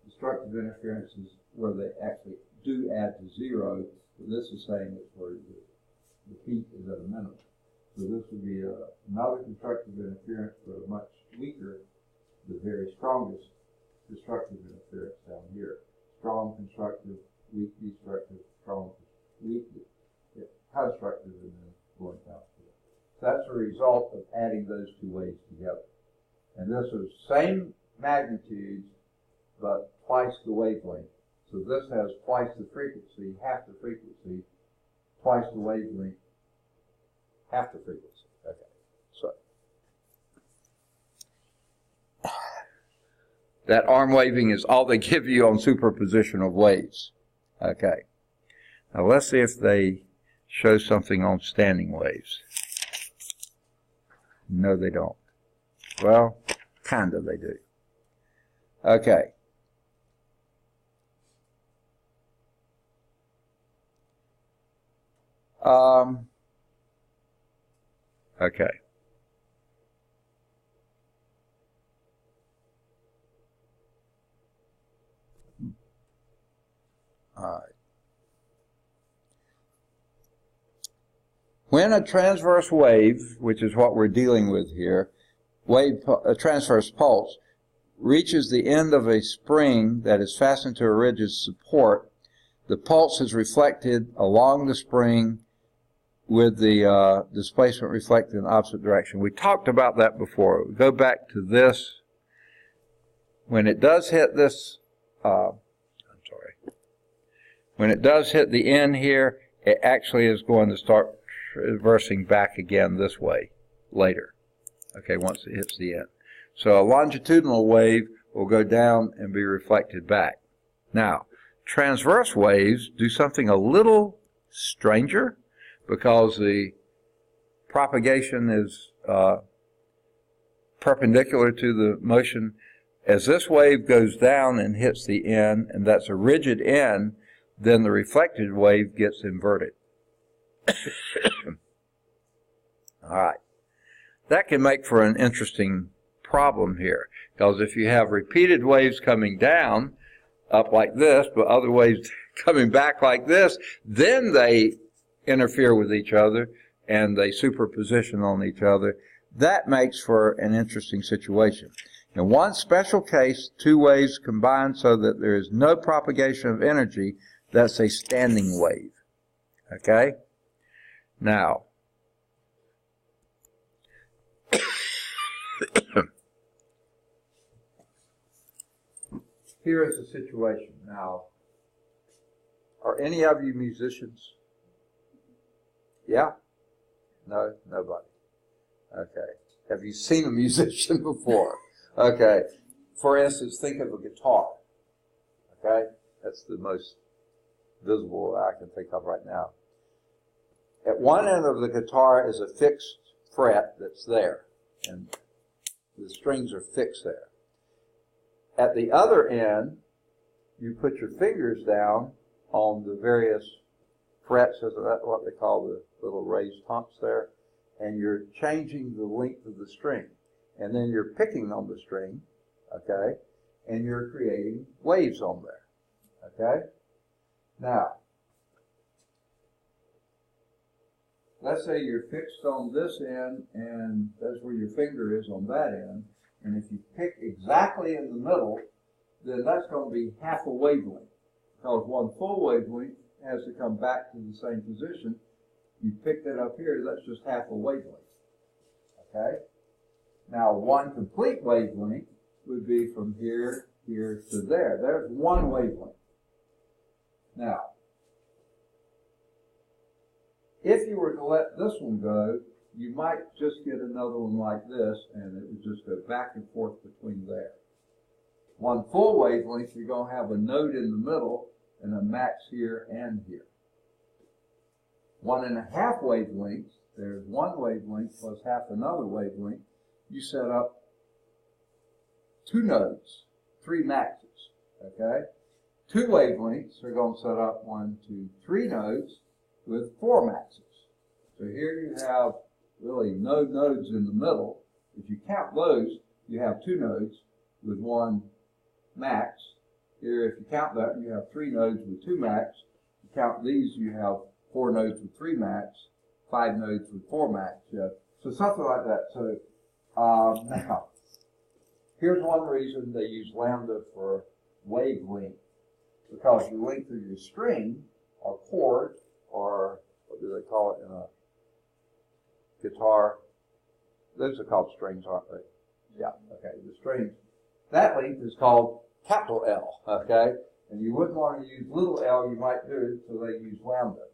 destructive interference is where they actually do add to 0, but this is saying it's where the peak is at a minimum. So this would be another constructive interference, but a much weaker, the very strongest destructive interference down here. Strong constructive, weak destructive, strong weak constructive, and then going down here. So that's a result of adding those two waves together. And this is same magnitudes, but twice the wavelength. So this has twice the frequency, half the frequency, twice the wavelength, half the frequency. Okay. So that arm waving is all they give you on superposition of waves. Okay. Now let's see if they show something on standing waves. No, they don't. Well, kind of they do. Okay. Okay. All right. When a transverse wave, which is what we're dealing with here, a transverse pulse, reaches the end of a spring that is fastened to a rigid support, the pulse is reflected along the spring with the displacement reflected in the opposite direction. We talked about that before. We go back to this when it does hit this, when it does hit the end here, it actually is going to start traversing back again this way later. Okay, once it hits the end. So a longitudinal wave will go down and be reflected back. Now, transverse waves do something a little stranger because the propagation is perpendicular to the motion. As this wave goes down and hits the end, and that's a rigid end, then the reflected wave gets inverted. All right. That can make for an interesting problem here, because if you have repeated waves coming down, up like this, but other waves coming back like this, then they interfere with each other and they superposition on each other. That makes for an interesting situation. In one special case, two waves combine so that there is no propagation of energy. That's a standing wave. Okay? Now, here is the situation. Now, are any of you musicians? Yeah? No? Nobody. Okay. Have you seen a musician before? Okay. For instance, think of a guitar. Okay? That's the most visible I can think of right now. At one end of the guitar is a fixed fret that's there, and the strings are fixed there. At the other end, you put your fingers down on the various frets, is that what they call the little raised humps there, and you're changing the length of the string. And then you're picking on the string, okay, and you're creating waves on there, okay? Now, let's say you're fixed on this end, and that's where your finger is on that end, and if you pick exactly in the middle, then that's going to be half a wavelength, because one full wavelength has to come back to the same position. You pick that up here, that's just half a wavelength, okay? Now, one complete wavelength would be from here, here to there. There's one wavelength. Now, if you were to let this one go, you might just get another one like this, and it would just go back and forth between there. One full wavelength, you're going to have a node in the middle and a max here and here. 1.5 wavelengths, there's one wavelength plus half another wavelength. You set up two nodes, three maxes, okay? Two wavelengths are going to set up 1, 2, 3 nodes with 4 maxes. So here you have really no nodes in the middle. If you count those, you have 2 nodes with 1 max. Here, if you count that, you have 3 nodes with 2 max. If you count these, you have 4 nodes with 3 max, 5 nodes with 4 max. Yeah. So something like that. So now, here's one reason they use lambda for wavelength, because your length of your string or chord, or what do they call it in a guitar? Those are called strings, aren't they? Yeah, okay, the strings. That length is called capital L, okay? And you wouldn't want to use little l, you might do it, so they use lambda.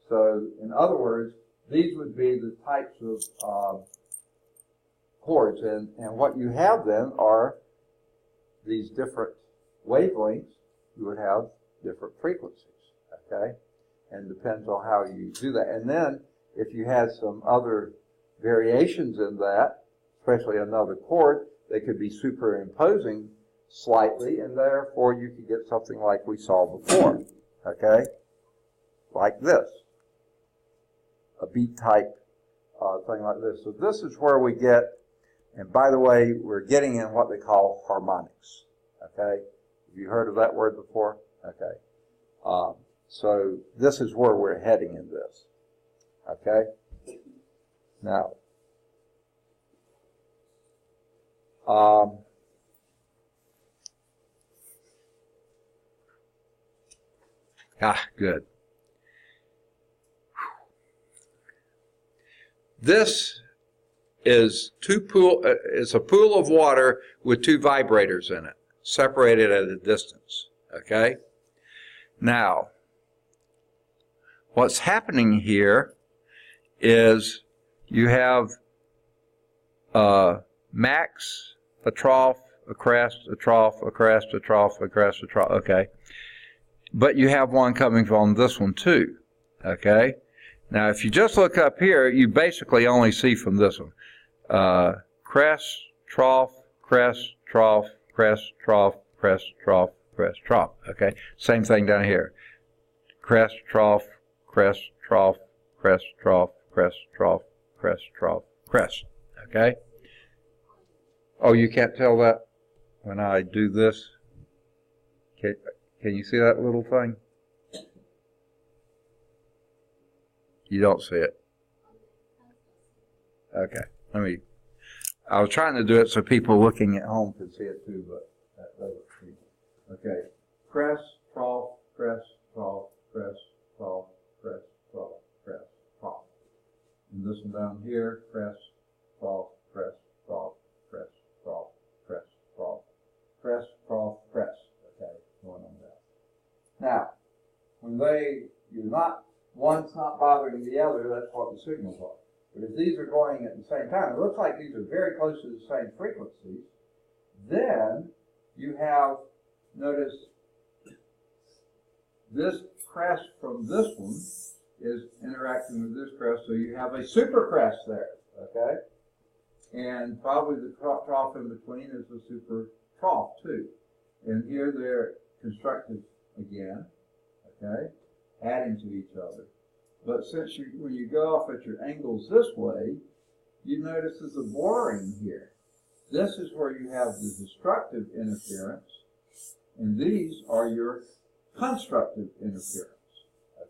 So, in other words, these would be the types of chords, and what you have then are these different wavelengths. You would have different frequencies, okay? And depends on how you do that. And then, if you had some other variations in that, especially another chord, they could be superimposing slightly, and therefore you could get something like we saw before, okay? Like this. A beat type thing like this. So this is where we get, and by the way, we're getting in what they call harmonics, okay? Have you heard of that word before? Okay. So this is where we're heading in this, okay? Now, good. This is it's a pool of water with 2 vibrators in it. separated at a distance. Okay? Now, what's happening here is you have a max, a trough, a crest, a trough, a crest, a trough, a crest, a trough. Okay. But you have one coming from this one too. Okay. Now, if you just look up here, you basically only see from this one. Crest, trough, crest, trough, crest, trough, crest, trough, crest, trough. Okay. Same thing down here. Crest, trough, crest, trough, crest, trough, crest, trough, crest, trough, crest. Okay? Oh, you can't tell that when I do this? Can you see that little thing? You don't see it. Okay. I was trying to do it so people looking at home could see it too, but that doesn't see it. Okay. Crest, trough, crest, trough, crest, trough, crest, trough, crest, trough. And this one down here, crest, trough, crest, trough, crest, trough, crest, trough, crest, trough, crest. Okay, going on that. Now, when one's not bothering the other, that's what the signals are. But if these are going at the same time, it looks like these are very close to the same frequencies, then you have, notice, this crest from this one is interacting with this crest, so you have a super crest there, okay? And probably the trough in between is a super trough too. And here they're constructive again, okay, adding to each other. But since when you go off at your angles this way, you notice there's a blurring here. This is where you have the destructive interference, and these are your constructive interference,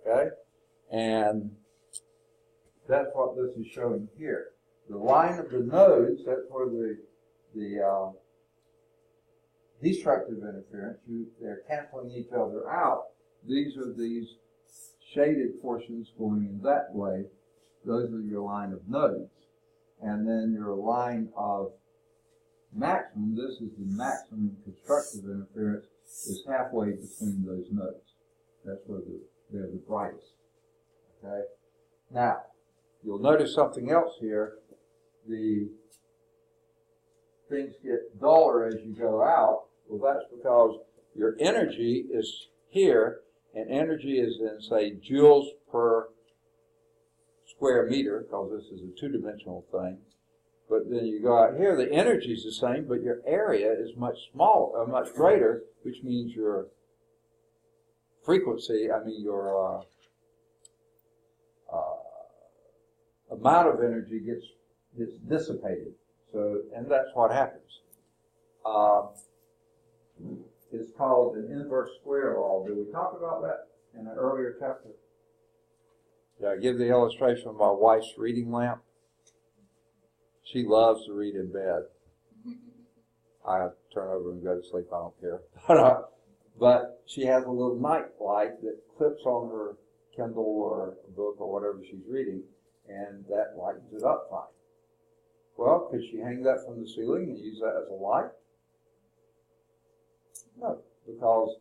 okay? And that's what this is showing here. The line of the nodes, that's where the destructive interference, they're canceling each other out. These are these shaded portions going in that way. Those are your line of nodes. And then your line of maximum, this is the maximum constructive interference, is halfway between those nodes. That's where they're the brightest. Okay? Now, you'll notice something else here. The things get duller as you go out. Well, that's because your energy is here, and energy is in, say, joules per square meter, because this is a two-dimensional thing. But then you go out here, the energy is the same, but your area is much smaller, much greater, which means your frequency, your amount of energy gets dissipated. So, and that's what happens. It's called an inverse square law. Did we talk about that in an earlier chapter? Did I give the illustration of my wife's reading lamp? She loves to read in bed. I turn over and go to sleep. I don't care. But she has a little night light that clips on her Kindle or a book or whatever she's reading, and that lightens it up fine. Well, could she hang that from the ceiling and use that as a light? No, because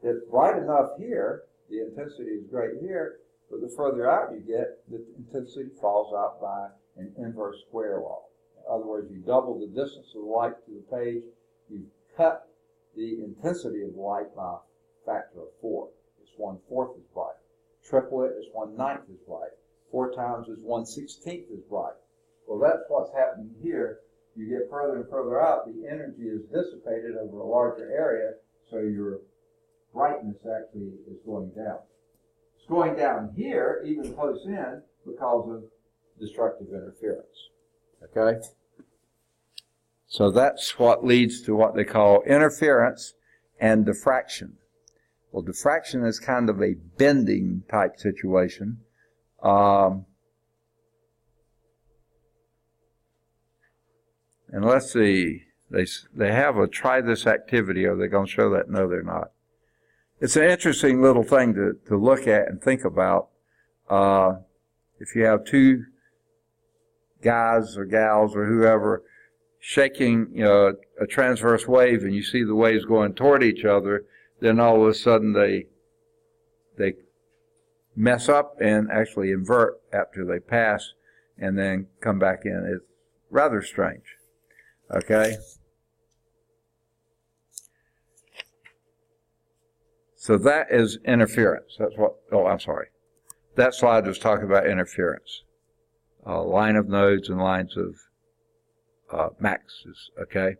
it's bright enough here, the intensity is great here, but the further out you get, the intensity falls out by an inverse square law. In other words, you double the distance of the light to the page, you cut the intensity of the light by a factor of 4. It's 1/4 as bright. Triple it is 1/9 as bright. 4 times is 1/16 as bright. Well, that's what's happening here. You get further and further out, the energy is dissipated over a larger area, so your brightness actually is going down. It's going down here, even close in, because of destructive interference. Okay? So that's what leads to what they call interference and diffraction. Well, diffraction is kind of a bending type situation. And let's see, they have a try this activity. Are they going to show that? No, they're not. It's an interesting little thing to look at and think about. If you have two guys or gals or whoever shaking, a transverse wave, and you see the waves going toward each other, then all of a sudden they mess up and actually invert after they pass and then come back in. It's rather strange. Okay? So that is interference. That's what, I'm sorry. That slide was talking about interference. Line of nodes and lines of maxes, okay?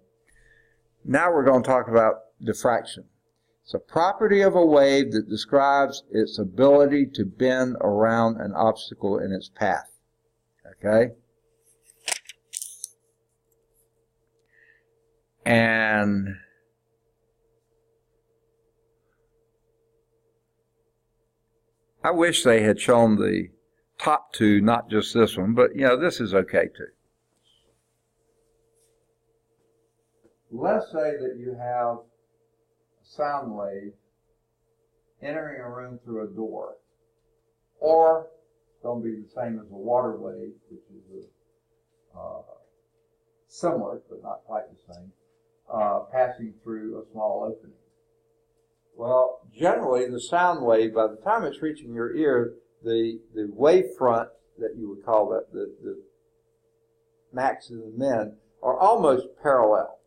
Now we're going to talk about diffraction. It's a property of a wave that describes its ability to bend around an obstacle in its path, okay? And I wish they had shown the top two, not just this one, but this is okay too. Let's say that you have a sound wave entering a room through a door, or it's going to be the same as a water wave, which is similar but not quite the same, passing through a small opening. Well, generally the sound wave, by the time it's reaching your ear, the wave front that you would call that, the maxes and min, are almost parallel.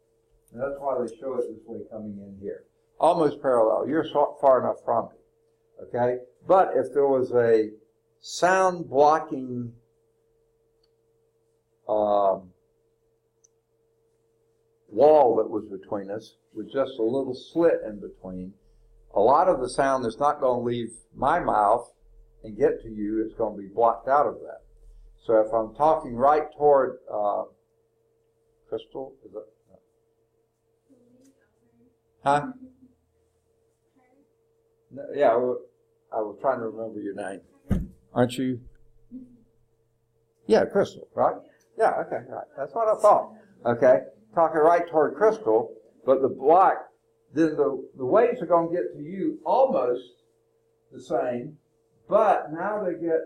And that's why they show it this way coming in here. Almost parallel. You're far enough from it. Okay? But if there was a sound blocking wall that was between us, with just a little slit in between, a lot of the sound is not going to leave my mouth and get to you. It's going to be blocked out of that. So if I'm talking right toward Crystal, is that? Huh? No, yeah, I was trying to remember your name. Aren't you? Yeah, Crystal, right? Yeah, okay, right. That's what I thought. Okay, talking right toward Crystal, but the block, then the waves are going to get to you almost the same, but now they get,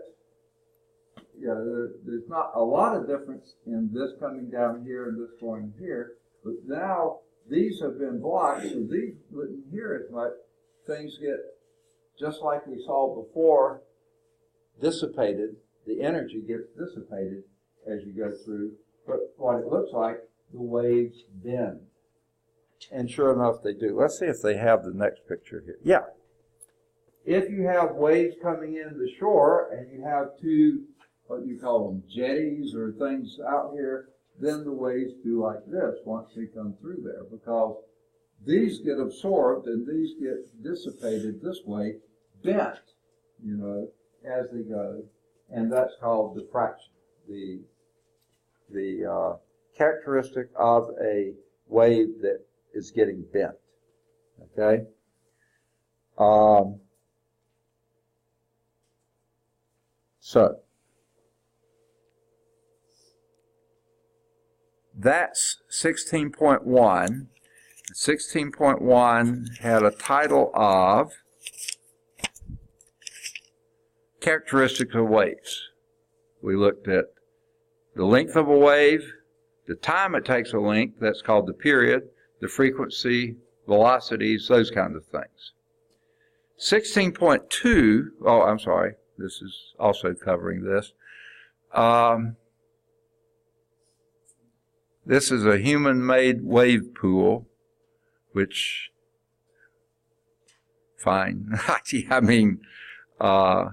there's not a lot of difference in this coming down here and this going here, but now these have been blocked, so these wouldn't hear as much. Things get, just like we saw before, dissipated. The energy gets dissipated as you go through, but what it looks like, the waves bend. And sure enough, they do. Let's see if they have the next picture here. Yeah. If you have waves coming in the shore and you have two, what you call them, jetties or things out here, then the waves do like this once they come through there, because these get absorbed and these get dissipated this way, bent, as they go, and that's called diffraction. The characteristic of a wave that is getting bent. Okay? So that's 16.1. 16.1 had a title of Characteristics of Waves. We looked at the length of a wave, the time it takes a length, that's called the period, the frequency, velocities, those kinds of things. 16.2, I'm sorry, this is also covering this. This is a human-made wave pool, which, fine. I mean, I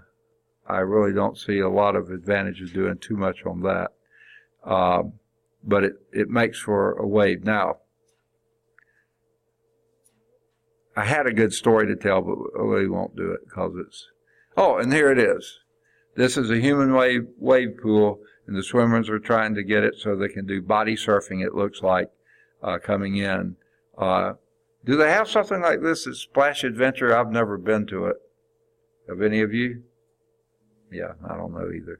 really don't see a lot of advantages doing too much on that. But it makes for a wave. Now, I had a good story to tell, but we won't do it because it's... Oh, and here it is. This is a human wave pool, and the swimmers are trying to get it so they can do body surfing, it looks like, coming in. Do they have something like this at Splash Adventure? I've never been to it. Have any of you? Yeah, I don't know either.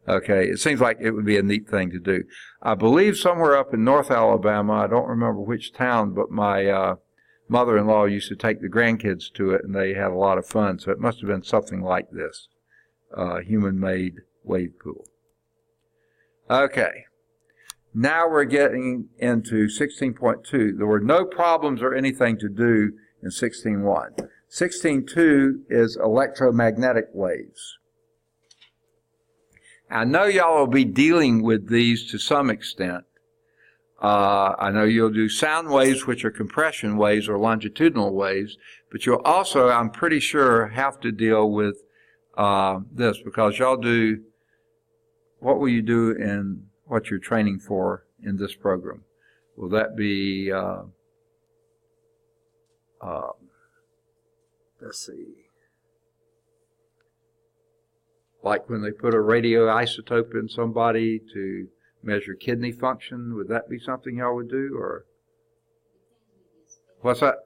Okay, it seems like it would be a neat thing to do. I believe somewhere up in North Alabama, I don't remember which town, but my mother-in-law used to take the grandkids to it, and they had a lot of fun. So it must have been something like this, human-made wave pool. Okay, Now we're getting into 16.2. There were no problems or anything to do in 16.1. 16.2 is electromagnetic waves. I know y'all will be dealing with these to some extent. I know you'll do sound waves, which are compression waves or longitudinal waves, but you'll also, I'm pretty sure, have to deal with this, because y'all do, what will you do in what you're training for in this program? Will that be, let's see, like when they put a radioisotope in somebody to measure kidney function? Would that be something y'all would do, or what's that?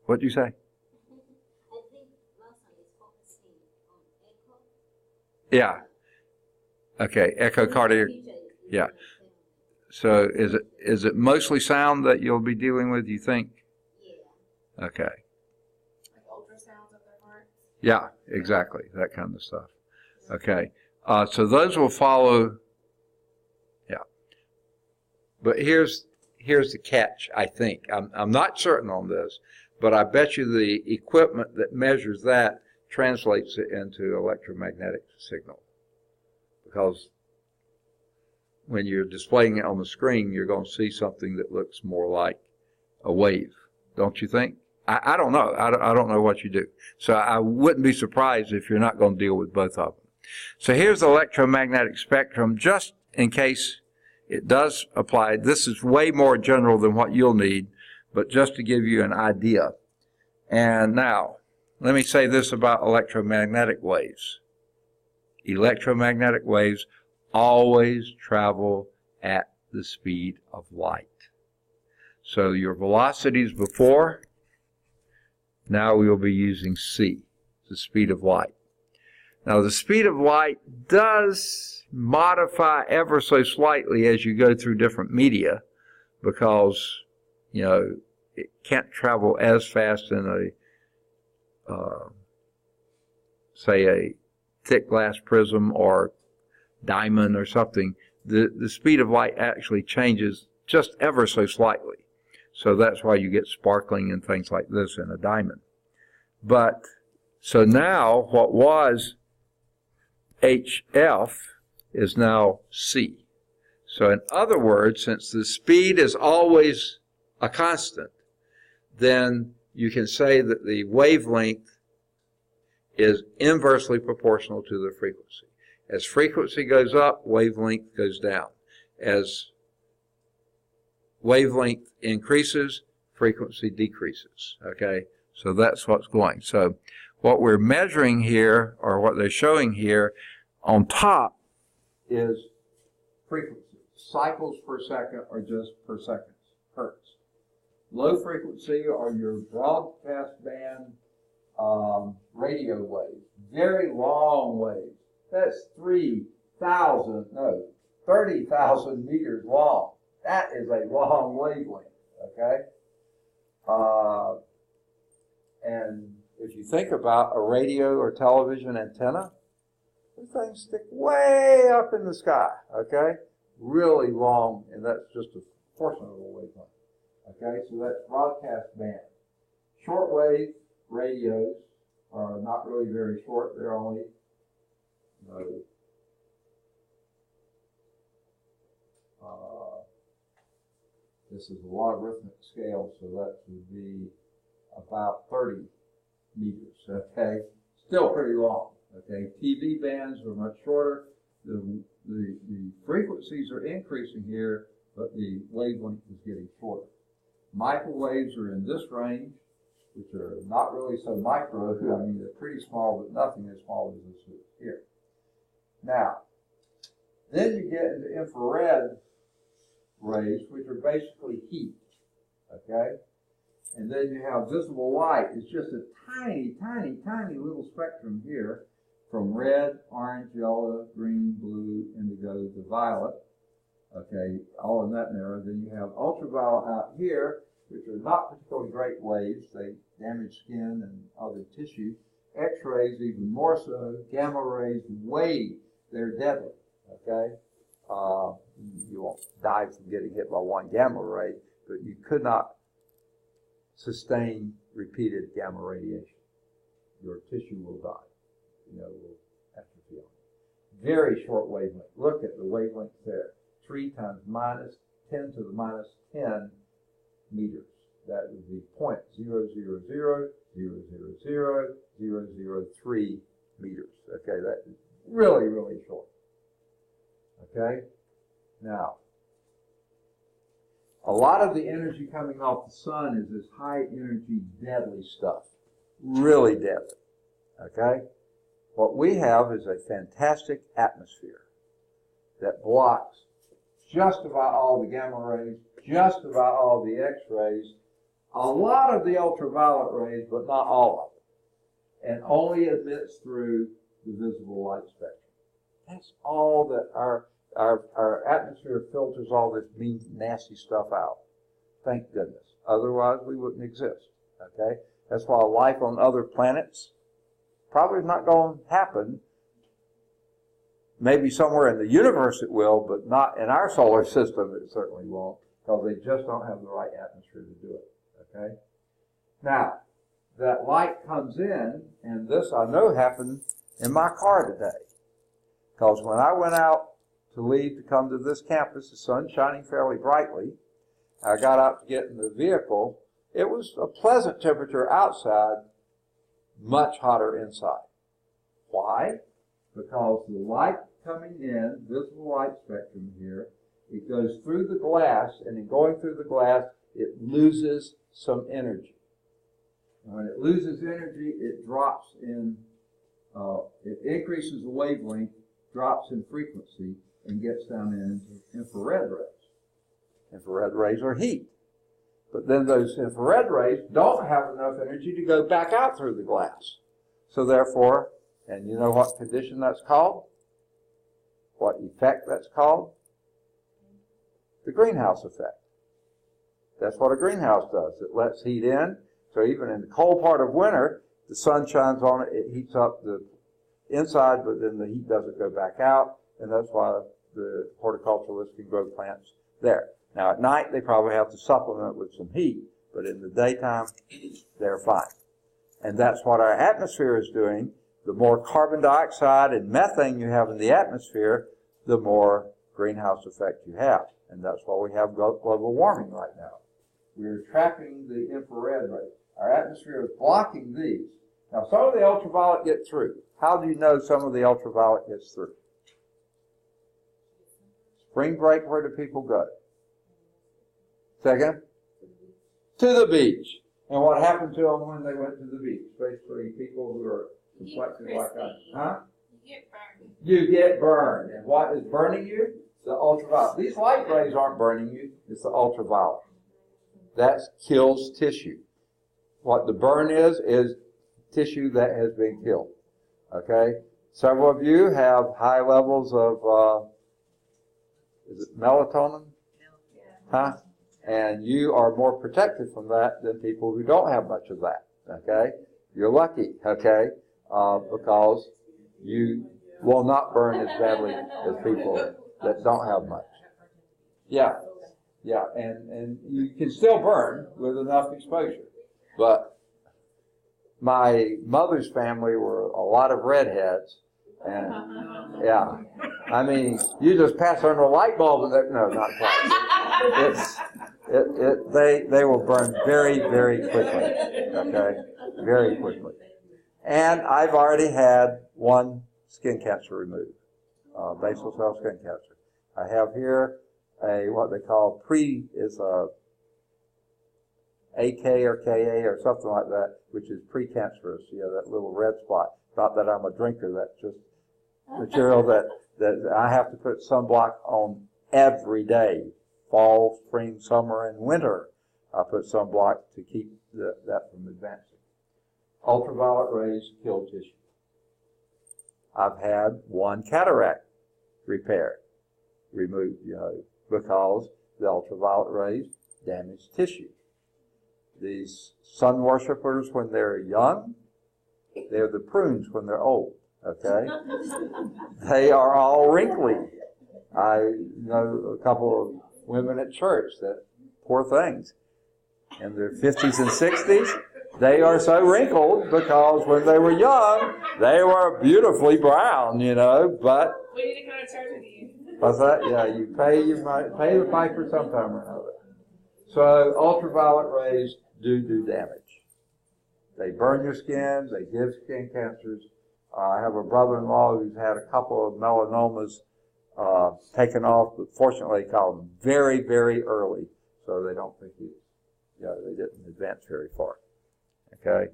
What'd you say? I think Lawson is focusing on echo. Yeah. Okay, echocardiography. Yeah. So is it mostly sound that you'll be dealing with, you think? Yeah. Okay. Like ultrasounds of their heart. Yeah, exactly. That kind of stuff. Okay. So those will follow. Yeah. But here's the catch, I think. I'm not certain on this, but I bet you the equipment that measures that translates it into electromagnetic signal. Because when you're displaying it on the screen, you're going to see something that looks more like a wave, don't you think? I don't know. I don't know what you do. So I wouldn't be surprised if you're not going to deal with both of them. So here's the electromagnetic spectrum, just in case it does apply. This is way more general than what you'll need, but just to give you an idea. And now, let me say this about electromagnetic waves. Electromagnetic waves always travel at the speed of light. So your velocities before, now we will be using c, the speed of light. Now the speed of light does modify ever so slightly as you go through different media, because, you know, it can't travel as fast in a, say, a thick glass prism or diamond or something. The speed of light actually changes just ever so slightly. So that's why you get sparkling and things like this in a diamond. But, so now what was HF is now C. So in other words, since the speed is always a constant, then you can say that the wavelength is inversely proportional to the frequency. As frequency goes up, wavelength goes down. As wavelength increases, frequency decreases. Okay? So that's what's going. So what we're measuring here, or what they're showing here on top, is frequency. Cycles per second or just per second, hertz. Low frequency are your broadcast band radio waves. Very long waves. That's 30,000 meters long. That is a long wavelength, okay? And if you think about a radio or television antenna, those things stick way up in the sky, okay? Really long, and that's just a portion of the wavelength. Okay, so that's broadcast band. Shortwave radios are not really very short. They're only, this is a logarithmic scale, so that would be about 30 meters, okay? Still pretty long, okay? TV bands are much shorter. The frequencies are increasing here, but the wavelength is getting shorter. Microwaves are in this range, which are not really so micro. I mean, they're pretty small, but nothing as small as this is here. Now, then you get into infrared rays, which are basically heat, okay? And then you have visible light. It's just a tiny, tiny, tiny little spectrum here, from red, orange, yellow, green, blue, indigo to violet. Okay, all in that narrow. Then you have ultraviolet out here, which are not particularly great waves. They damage skin and other tissue. X-rays even more so. Gamma rays, they're deadly. Okay, You won't die from getting hit by one gamma ray, but you could not sustain repeated gamma radiation. Your tissue will die. Will atrophy on it. Very short wavelength. Look at the wavelength there. 3 times minus 10 to the minus 10 meters. That would be 0.000000003 meters. Okay, that is really, really short. Okay? Now, a lot of the energy coming off the sun is this high energy, deadly stuff. Really deadly. Okay? What we have is a fantastic atmosphere that blocks just about all the gamma rays, just about all the X-rays, a lot of the ultraviolet rays, but not all of them, and only emits through the visible light spectrum. That's all that our atmosphere filters all this mean, nasty stuff out. Thank goodness. Otherwise, we wouldn't exist. Okay? That's why life on other planets probably is not going to happen. Maybe somewhere in the universe it will, but not in our solar system it certainly won't, because they just don't have the right atmosphere to do it. Okay? Now, that light comes in, and this I know happened in my car today. Because when I went out to leave to come to this campus, the sun shining fairly brightly, I got out to get in the vehicle. It was a pleasant temperature outside, much hotter inside. Why? Because the light coming in, visible light spectrum here, it goes through the glass, and in going through the glass, it loses some energy. And when it loses energy, it drops in, it increases the wavelength, drops in frequency, and gets down into infrared rays. Infrared rays are heat. But then those infrared rays don't have enough energy to go back out through the glass. So therefore, and you know what condition that's called? What effect that's called? The greenhouse effect. That's what a greenhouse does. It lets heat in, so even in the cold part of winter, the sun shines on it, it heats up the inside, but then the heat doesn't go back out, and that's why the horticulturalists can grow plants there. Now at night, they probably have to supplement with some heat, but in the daytime, they're fine. And that's what our atmosphere is doing. The more carbon dioxide and methane you have in the atmosphere, the more greenhouse effect you have. And that's why we have global warming right now. We're trapping the infrared rays. Our atmosphere is blocking these. Now, some of the ultraviolet get through. How do you know some of the ultraviolet gets through? Spring break, where do people go? Second? To the beach. And what happened to them when they went to the beach? Basically, people who are complexion like us. Huh? You get burned. You get burned. And what is burning you? The ultraviolet. These light rays aren't burning you. It's the ultraviolet. That kills tissue. What the burn is tissue that has been killed. Okay? Several of you have high levels of, is it melatonin? Huh? And you are more protected from that than people who don't have much of that. Okay? You're lucky. Okay? Because you will not burn as badly as people that don't have much. Yeah. Yeah, and you can still burn with enough exposure. But my mother's family were a lot of redheads. And, yeah, I mean, you just pass under a light bulb and no, not quite. They will burn very, very quickly. Okay? Very quickly. And I've already had one skin cancer removed. Basal cell skin cancer. I have here what they call is a AK or KA or something like that, which is precancerous, that little red spot. Not that I'm a drinker, that's just material that I have to put sunblock on every day. Fall, spring, summer, and winter. I put sunblock to keep that from advancing. Ultraviolet rays kill tissue. I've had one cataract removed, because the ultraviolet rays damage tissue. These sun worshippers, when they're young, they're the prunes when they're old, okay? They are all wrinkly, I know a couple of women at church that, poor things, in their 50s and 60s, they are so wrinkled because when they were young, they were beautifully brown, but... We need to come to church with you. What's that? Yeah, you pay the piper sometime or another. So ultraviolet rays do damage. They burn your skin, they give skin cancers. I have a brother-in-law who's had a couple of melanomas taken off, but fortunately they caught them very, very early, so they don't think they didn't advance very far. Okay?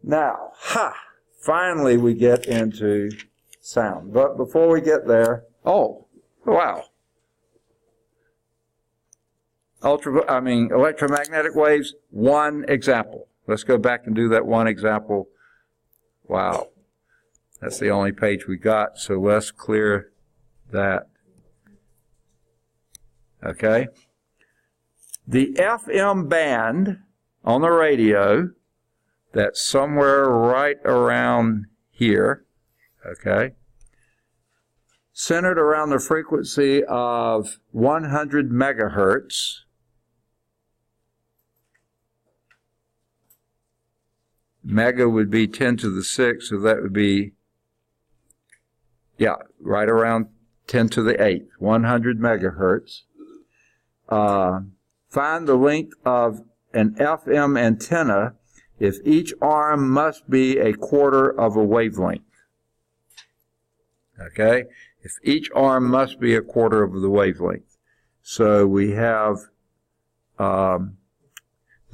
Now, finally we get into sound. But before we get there, oh, wow. Electromagnetic waves, one example. Let's go back and do that one example. Wow. That's the only page we got, so let's clear that. Okay. The FM band on the radio, that's somewhere right around here, okay, centered around the frequency of 100 megahertz. Mega would be 10 to the 6, so that would be, right around 10 to the 8th, 100 megahertz. Find the length of an FM antenna if each arm must be a quarter of a wavelength. Okay? If each arm must be a quarter of the wavelength. So we have the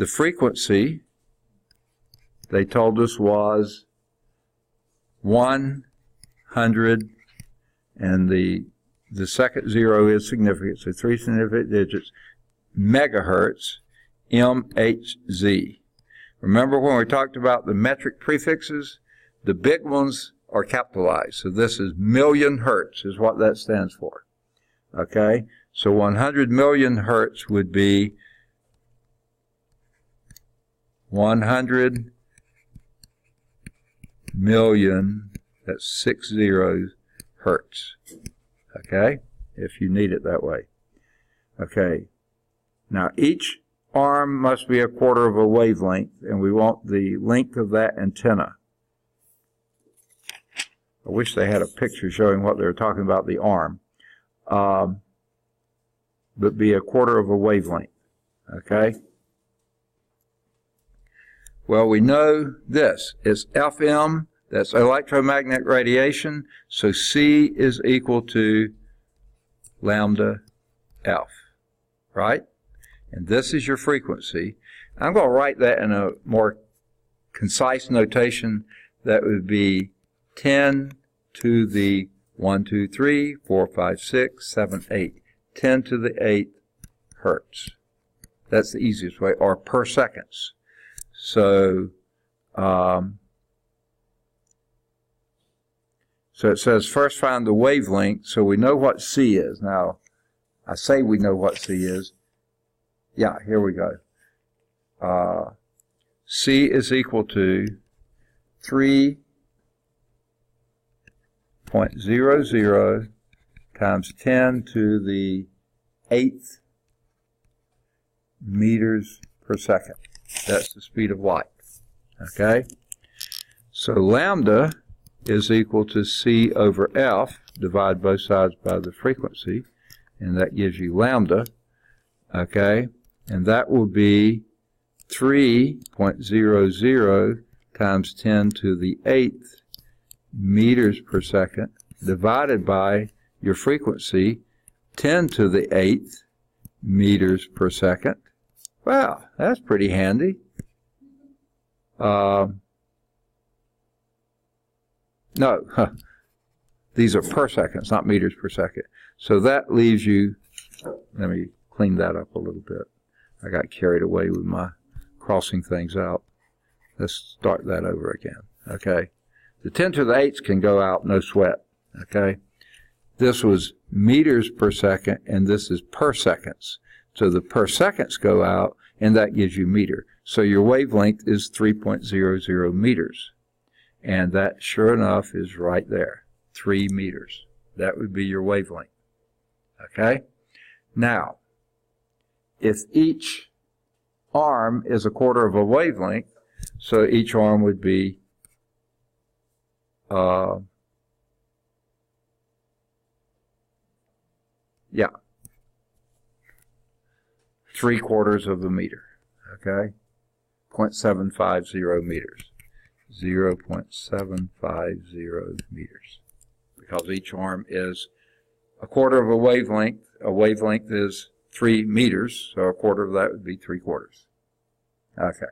frequency, they told us, was 100, and the second zero is significant, so 3 significant digits, megahertz, MHz. Remember when we talked about the metric prefixes? The big ones are capitalized. So this is million hertz is what that stands for. Okay? So 100 million hertz would be 100 million, that's 6 zeros, hertz. Okay? If you need it that way. Okay. Now each arm must be a quarter of a wavelength, and we want the length of that antenna. I wish they had a picture showing what they were talking about, the arm. But be a quarter of a wavelength. Okay? Well, we know this. It's FM, that's electromagnetic radiation, so C is equal to lambda F. Right? And this is your frequency. I'm going to write that in a more concise notation. That would be 10 to the 1, 2, 3, 4, 5, 6, 7, 8. 10 to the 8th hertz. That's the easiest way, or per seconds. So, so it says first find the wavelength, so we know what C is. Now, I say we know what C is. Yeah, here we go. C is equal to 3.00 times 10 to the 8th meters per second. That's the speed of light. Okay? So lambda is equal to C over F, divide both sides by the frequency, and that gives you lambda. Okay? And that will be 3.00 times 10 to the 8th meters per second divided by your frequency, 10 to the 8th meters per second. Wow, that's pretty handy. No, these are per second, it's not meters per second. So that leaves you, let me clean that up a little bit. I got carried away with my crossing things out. Let's start that over again. Okay. The 10 to the 8ths can go out, no sweat. Okay. This was meters per second, and this is per seconds. So the per seconds go out, and that gives you meter. So your wavelength is 3.00 meters. And that, sure enough, is right there. 3 meters. That would be your wavelength. Okay? Now, if each arm is a quarter of a wavelength, so each arm would be yeah, 3/4 of a meter. Okay? 0.750 meters. 0.750 meters. Because each arm is a quarter of a wavelength. A wavelength is 3 meters, so a quarter of that would be 3/4. Okay.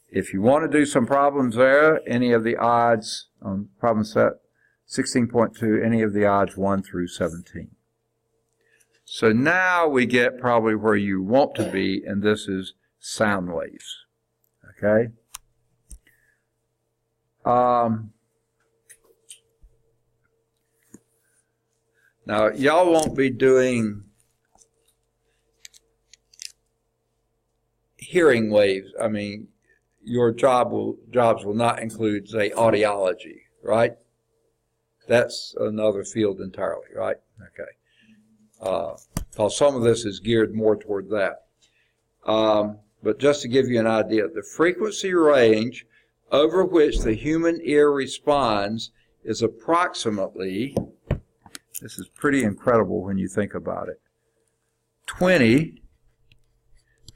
If you want to do some problems there, any of the odds on problem set 16.2, any of the odds 1 through 17. So now we get probably where you want to be, and this is sound waves. Okay? Now, y'all won't be doing hearing waves. I mean, your jobs will not include, say, audiology, right? That's another field entirely, right? Okay. Because some of this is geared more toward that. But just to give you an idea, the frequency range over which the human ear responds is approximately, this is pretty incredible when you think about it, 20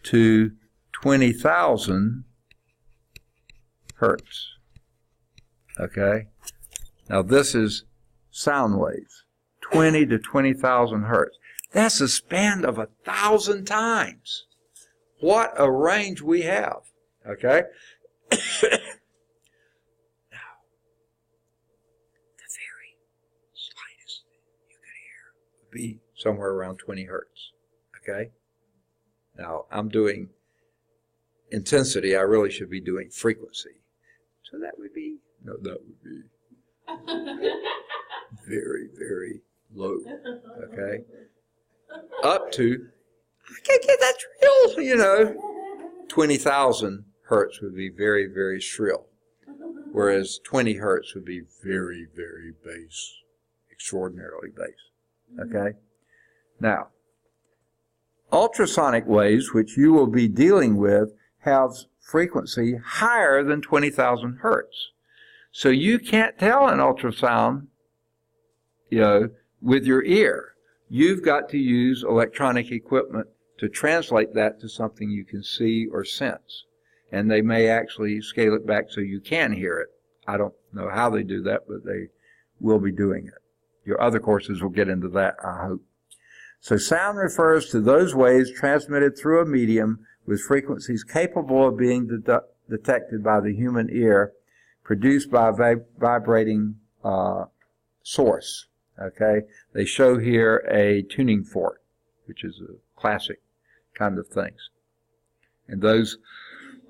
to 20,000 hertz. Okay? Now this is sound waves, 20 to 20,000 hertz. That's a span of 1,000 times. What a range we have. Okay? Now, the very slightest you could hear would be somewhere around 20 hertz. Okay? Now, I'm doing intensity. I really should be doing frequency. So that would be, no, that would be very, very low. Okay? Up to, I can't get that shrill, 20,000 hertz would be very, very shrill. Whereas 20 hertz would be very, very bass, extraordinarily bass. Okay? Now, ultrasonic waves, which you will be dealing with, have frequency higher than 20,000 hertz. So you can't tell an ultrasound, with your ear. You've got to use electronic equipment to translate that to something you can see or sense. And they may actually scale it back so you can hear it. I don't know how they do that, but they will be doing it. Your other courses will get into that, I hope. So sound refers to those waves transmitted through a medium with frequencies capable of being detected by the human ear, produced by a vibrating source. Okay? They show here a tuning fork, which is a classic kind of things. And those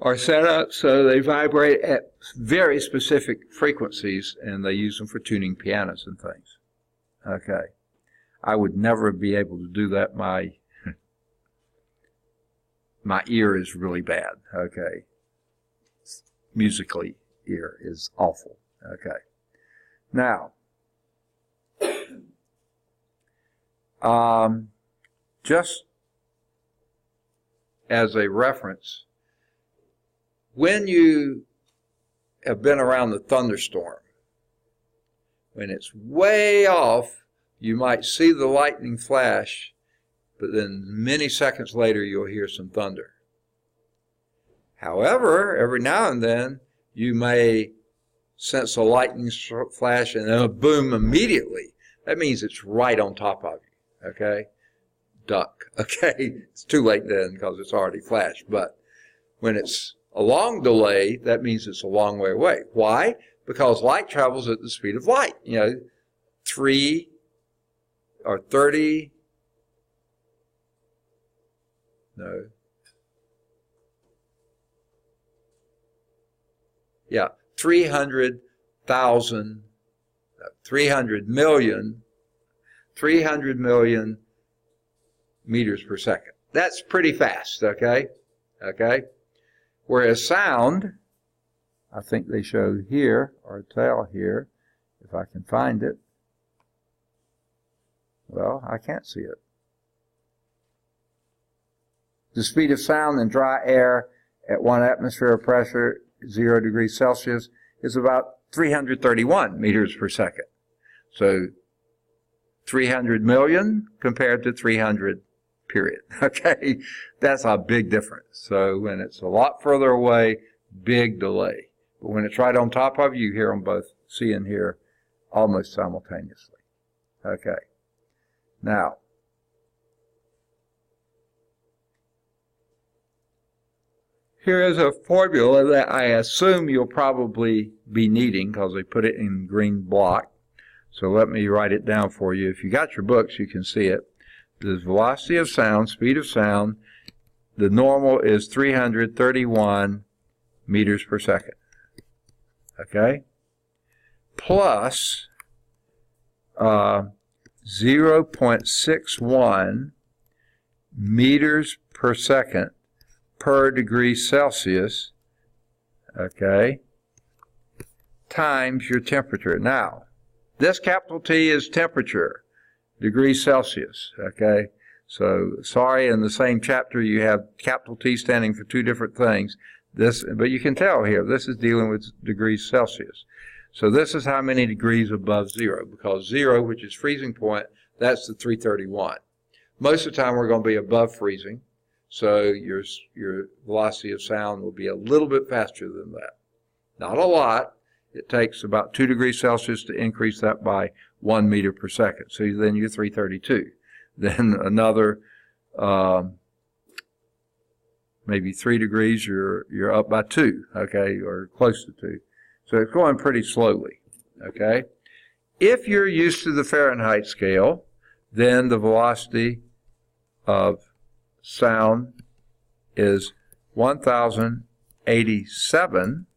are set up so they vibrate at very specific frequencies, and they use them for tuning pianos and things. Okay. I would never be able to do that. My ear is really bad. Okay. Musically, ear is awful. Okay. Now, just as a reference, when you have been around the thunderstorm, when it's way off, you might see the lightning flash, but then many seconds later you'll hear some thunder. However, every now and then you may sense a lightning flash and then a boom immediately. That means it's right on top of you. Okay? Duck. Okay? It's too late then because it's already flashed. But when it's a long delay, that means it's a long way away. Why? Because light travels at the speed of light. 3 or 30. No. Yeah. 300 million meters per second. That's pretty fast, okay? Okay? Whereas sound, I think they show here, or tell here, if I can find it. Well, I can't see it. The speed of sound in dry air at 1 atmosphere of pressure, 0 degrees Celsius, is about 331 meters per second. So 300 million compared to 300, period. Okay, that's a big difference. So when it's a lot further away, big delay. But when it's right on top of you, you hear them both, see and hear, almost simultaneously. Okay. Now, here is a formula that I assume you'll probably be needing because they put it in green block. So let me write it down for you. If you got your books, you can see it. The velocity of sound, speed of sound, the normal is 331 meters per second. Okay? Plus 0.61 meters per second per degree Celsius, okay, times your temperature. Now, this capital T is temperature, degrees Celsius, okay? So, sorry, in the same chapter you have capital T standing for two different things. But you can tell here, this is dealing with degrees Celsius. So this is how many degrees above zero, because zero, which is freezing point, that's the 331. Most of the time we're going to be above freezing, so your velocity of sound will be a little bit faster than that. Not a lot. It takes about 2 degrees Celsius to increase that by 1 meter per second. So then you're 332. Then another maybe 3 degrees, you're up by 2, okay, or close to 2. So it's going pretty slowly, okay? If you're used to the Fahrenheit scale, then the velocity of sound is 1,087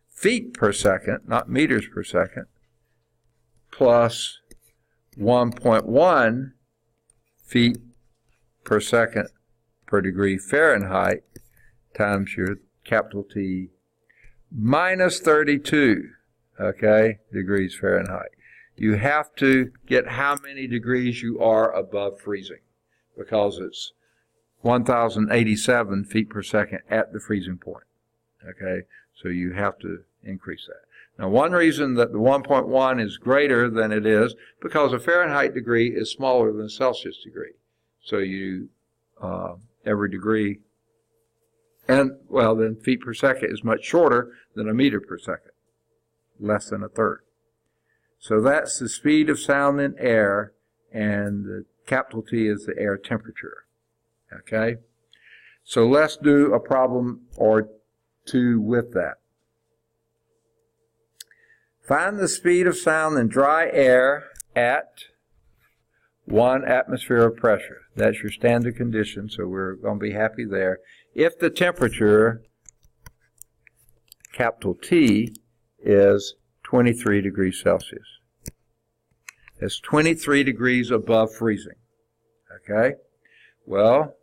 feet per second, not meters per second, plus 1.1 feet per second per degree Fahrenheit times your capital T minus 32, okay, degrees Fahrenheit. You have to get how many degrees you are above freezing, because it's 1,087 feet per second at the freezing point, okay? So you have to increase that. Now, one reason that the 1.1 is greater than it is because a Fahrenheit degree is smaller than a Celsius degree. So you, every degree, and, well, then feet per second is much shorter than a meter per second, less than a third. So that's the speed of sound in air, and the capital T is the air temperature, okay? So let's do a problem or two with that. Find the speed of sound in dry air at 1 atmosphere of pressure. That's your standard condition, so we're going to be happy there. If the temperature, capital T, is 23 degrees Celsius. It's 23 degrees above freezing. Okay? Well,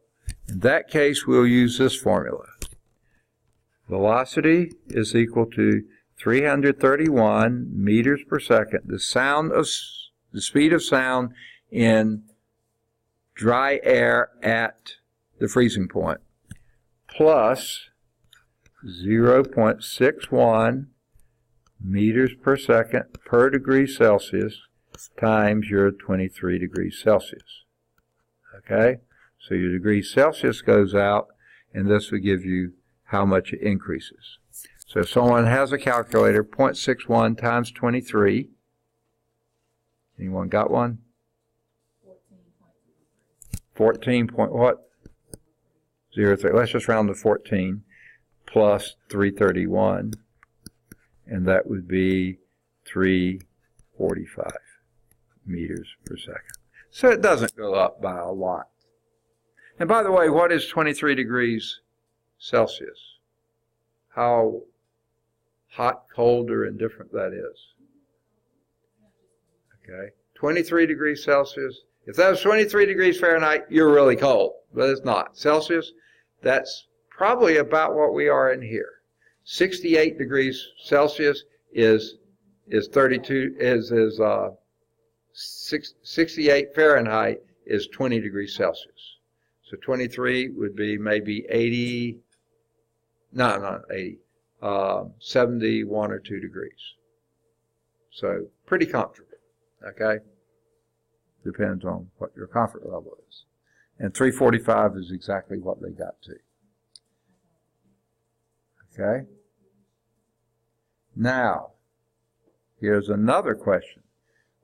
in that case, we'll use this formula. Velocity is equal to 331 meters per second. The speed of sound in dry air at the freezing point, plus 0.61 meters per second per degree Celsius times your 23 degrees Celsius. Okay? So your degrees Celsius goes out, and this will give you how much it increases. So if someone has a calculator, 0.61 times 23. Anyone got one? 14 point what? 03. Let's just round to 14 plus 331, and that would be 345 meters per second. So it doesn't go up by a lot. And by the way, what is 23 degrees Celsius? How hot, cold, or indifferent that is. Okay, 23 degrees Celsius. If that was 23 degrees Fahrenheit, you're really cold, but it's not. Celsius, that's probably about what we are in here. 68 degrees Celsius is 68 Fahrenheit is 20 degrees Celsius. So 23 would be maybe 80, no, not 80, 71 or 2 degrees. So pretty comfortable, okay? Depends on what your comfort level is. And 345 is exactly what they got to. Okay? Now, here's another question.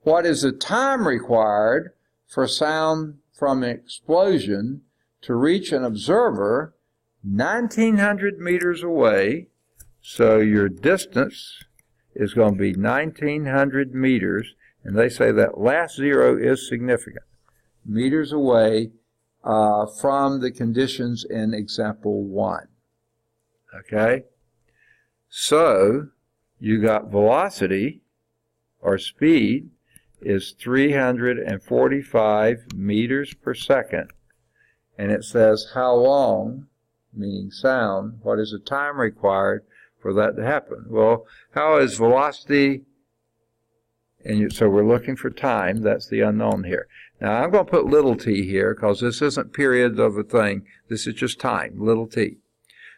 What is the time required for sound from an explosion to reach an observer 1,900 meters away? So your distance is going to be 1,900 meters, and they say that last zero is significant. Meters away from the conditions in example 1. Okay? So, you got velocity, or speed, is 345 meters per second. And it says how long, meaning sound, what is the time required for that to happen? Well, how is velocity, and so we're looking for time, that's the unknown here. Now I'm going to put little t here because this isn't periods of a thing, this is just time, little t.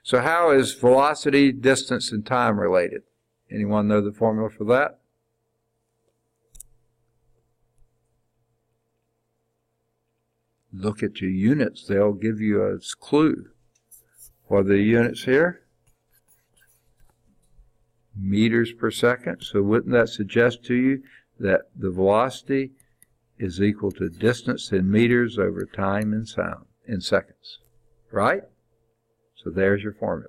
So how is velocity, distance, and time related? Anyone know the formula for that? Look at your units, they'll give you a clue. What are the units here? Meters per second. So wouldn't that suggest to you that the velocity is equal to distance in meters over time in sound in seconds, right? So there's your formula.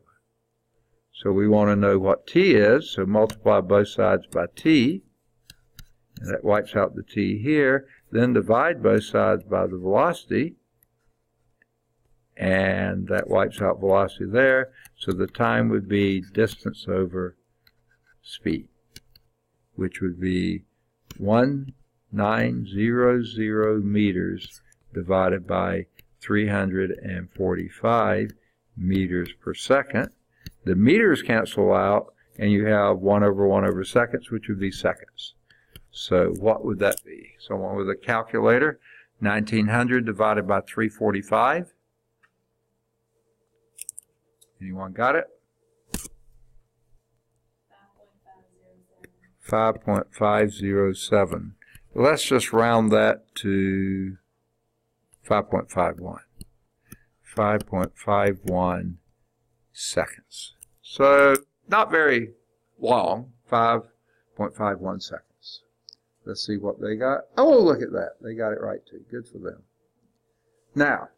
So we want to know what t is, so multiply both sides by t, and that wipes out the t here. Then divide both sides by the velocity, and that wipes out velocity there. So the time would be distance over speed, which would be 1900 meters divided by 345 meters per second. The meters cancel out, and you have 1 over 1 over seconds, which would be seconds. So what would that be? Someone with a calculator, 1900 divided by 345. Anyone got it? 5.507. Let's just round that to 5.51. 5.51 seconds. So not very long, 5.51 seconds. Let's see what they got. Oh, look at that. They got it right too. Good for them. Now,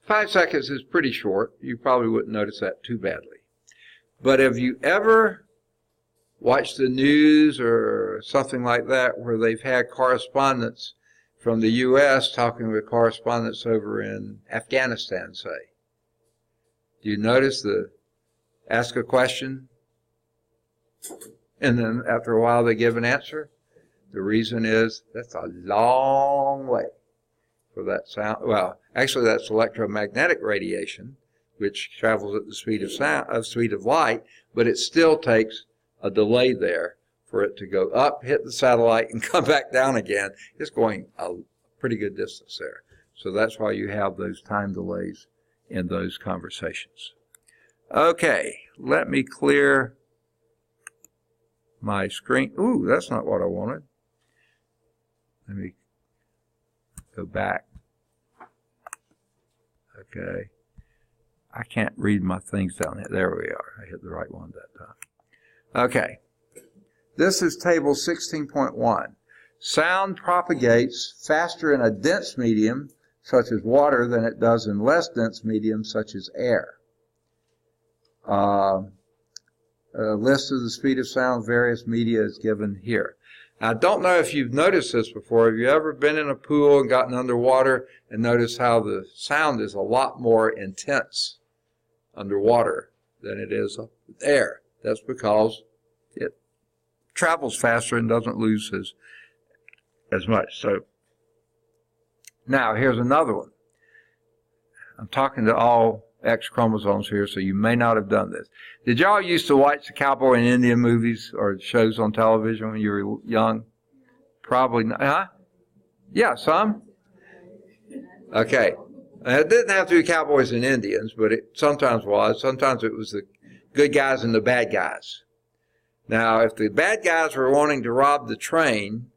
5 seconds is pretty short. You probably wouldn't notice that too badly. But have you ever watched the news or something like that where they've had correspondents from the U.S. talking with correspondents over in Afghanistan, say? Do you notice ask a question, and then after a while they give an answer? The reason is that's a long way for that sound. Well, actually that's electromagnetic radiation, which travels at the speed of sound, speed of light, but it still takes a delay there for it to go up, hit the satellite, and come back down again. It's going a pretty good distance there. So that's why you have those time delays in those conversations. Okay, let me clear my screen. Ooh, that's not what I wanted. Let me go back. Okay. I can't read my things down here. There we are. I hit the right one that time. Okay. This is table 16.1. Sound propagates faster in a dense medium, such as water, than it does in less dense mediums, such as air. A list of the speed of sound in various media is given here. Now, I don't know if you've noticed this before. Have you ever been in a pool and gotten underwater and noticed how the sound is a lot more intense underwater than it is up there? That's because it travels faster and doesn't lose as much. So now here's another one. I'm talking to all X chromosomes here, so you may not have done this. Did y'all used to watch the cowboy and Indian movies or shows on television when you were young? Probably not. Huh? Yeah, some? Okay. It didn't have to be cowboys and Indians, but it sometimes was. Sometimes it was the good guys and the bad guys. Now, if the bad guys were wanting to rob the train,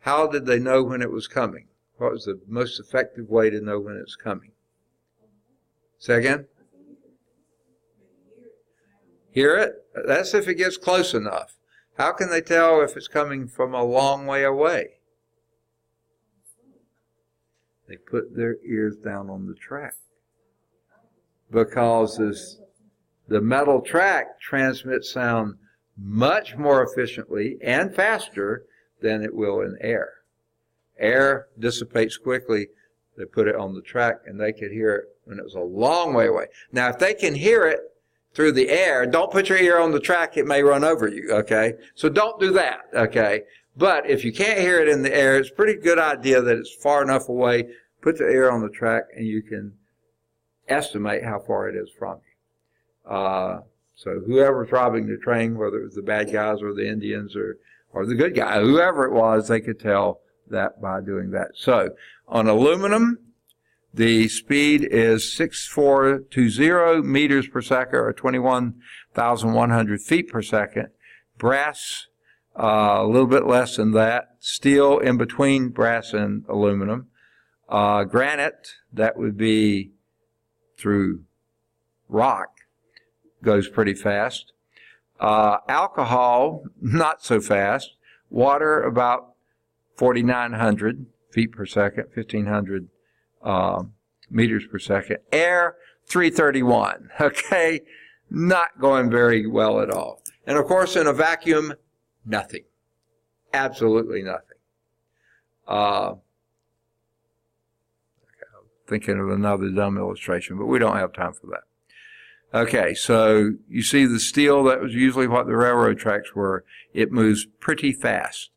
how did they know when it was coming? What was the most effective way to know when it's coming? Say again? Hear it? That's if it gets close enough. How can they tell if it's coming from a long way away? They put their ears down on the track. Because the metal track transmits sound much more efficiently and faster than it will in air. Air dissipates quickly. They put it on the track, and they could hear it when it was a long way away. Now, if they can hear it through the air, don't put your ear on the track. It may run over you, okay? So don't do that, okay? But if you can't hear it in the air, it's a pretty good idea that it's far enough away. Put the ear on the track, and you can estimate how far it is from you. So whoever's robbing the train, whether it was the bad guys or the Indians or the good guy, whoever it was, they could tell that by doing that. So on aluminum, the speed is 6420 meters per second, or 21,100 feet per second. Brass, a little bit less than that. Steel in between brass and aluminum. Granite, that would be through rock, goes pretty fast. Alcohol, not so fast. Water, about 4,900 feet per second, 1,500 meters per second. Air, 331. Okay, not going very well at all. And of course, in a vacuum, nothing. Absolutely nothing. I'm thinking of another dumb illustration, but we don't have time for that. Okay, so you see the steel, that was usually what the railroad tracks were. It moves pretty fast.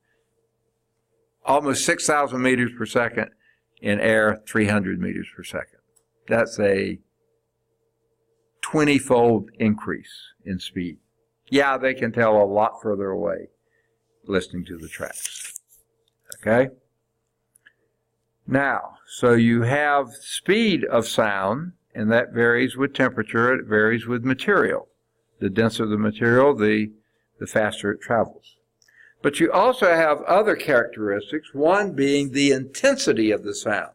Almost 6,000 meters per second. In air, 300 meters per second. That's a 20-fold increase in speed. Yeah, they can tell a lot further away listening to the tracks. Okay? Now, so you have speed of sound, and that varies with temperature. It varies with material. The denser the material, the faster it travels. But you also have other characteristics, one being the intensity of the sound.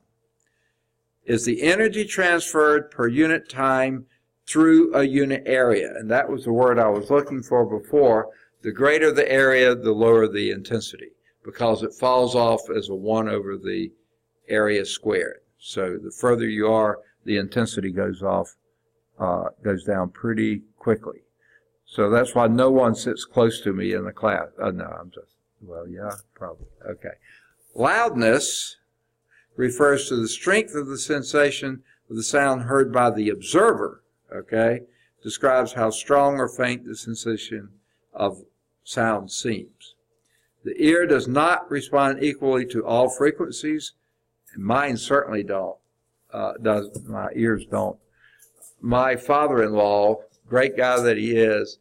Is the energy transferred per unit time through a unit area? And that was the word I was looking for before. The greater the area, the lower the intensity, because it falls off as a 1 over the area squared. So the further you are, the intensity goes down pretty quickly. So that's why no one sits close to me in the class. No, I'm just, well, yeah, probably. Okay. Loudness refers to the strength of the sensation of the sound heard by the observer, okay? Describes how strong or faint the sensation of sound seems. The ear does not respond equally to all frequencies, and mine certainly don't. My ears don't. My father-in-law, great guy that he is,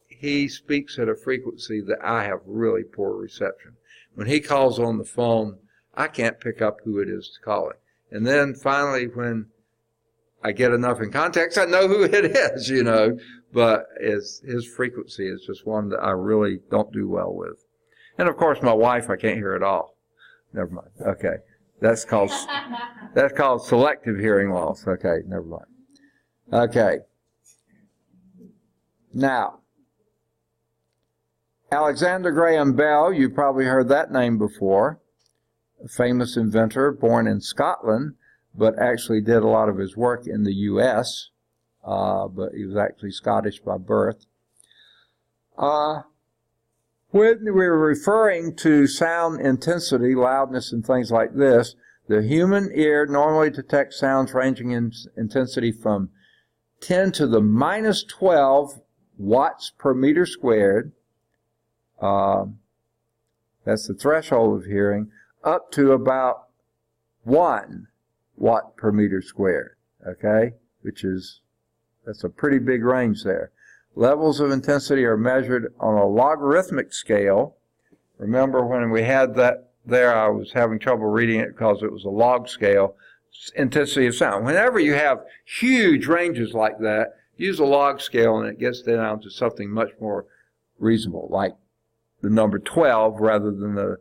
he speaks at a frequency that I have really poor reception. When he calls on the phone, I can't pick up who it is calling. And then finally, when I get enough in context, I know who it is, you know. But his frequency is just one that I really don't do well with. And of course, my wife, I can't hear at all. Never mind. Okay. That's called selective hearing loss. Okay, never mind. Okay. Now, Alexander Graham Bell, you probably heard that name before, a famous inventor born in Scotland, but actually did a lot of his work in the U.S., but he was actually Scottish by birth. When we're referring to sound intensity, loudness, and things like this, the human ear normally detects sounds ranging in intensity from 10 to the minus 12 watts per meter squared. That's the threshold of hearing, up to about 1 watt per meter squared. okay, that's a pretty big range there. Levels of intensity are measured on a logarithmic scale. Remember when we had that there, I was having trouble reading it because it was a log scale. Intensity of sound. Whenever you have huge ranges like that, use a log scale and it gets down to something much more reasonable, like the number 12 rather than the